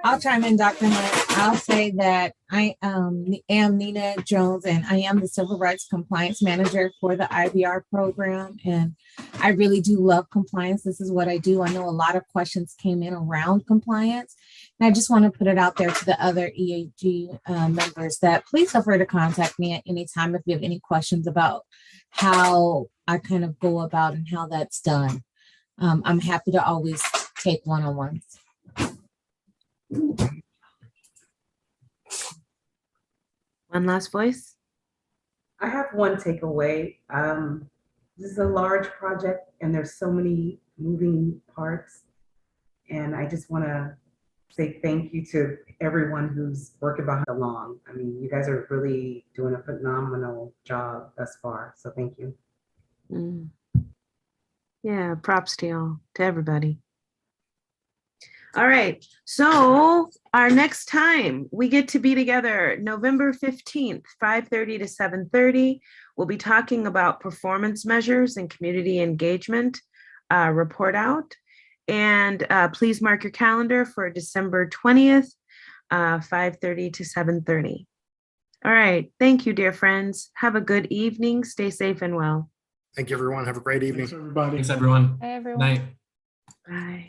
I'll chime in, Dr. Hunt. I'll say that I am Nina Jones, and I am the Civil Rights Compliance Manager for the IBR program. And I really do love compliance. This is what I do. I know a lot of questions came in around compliance. And I just want to put it out there to the other EAG members that please feel free to contact me at any time if you have any questions about how I kind of go about and how that's done. I'm happy to always take one-on-ones. One last voice. I have one takeaway. This is a large project and there's so many moving parts. And I just want to say thank you to everyone who's working behind along. I mean, you guys are really doing a phenomenal job thus far. So thank you. Yeah, props to y'all, to everybody. All right, so our next time we get to be together, November 15th, 5:30 to 7:30. We'll be talking about performance measures and community engagement report out. And please mark your calendar for December 20th, 5:30 to 7:30. All right. Thank you, dear friends. Have a good evening. Stay safe and well. Thank you, everyone. Have a great evening. Thanks, everybody. Thanks, everyone. Hi, everyone. Night. Bye.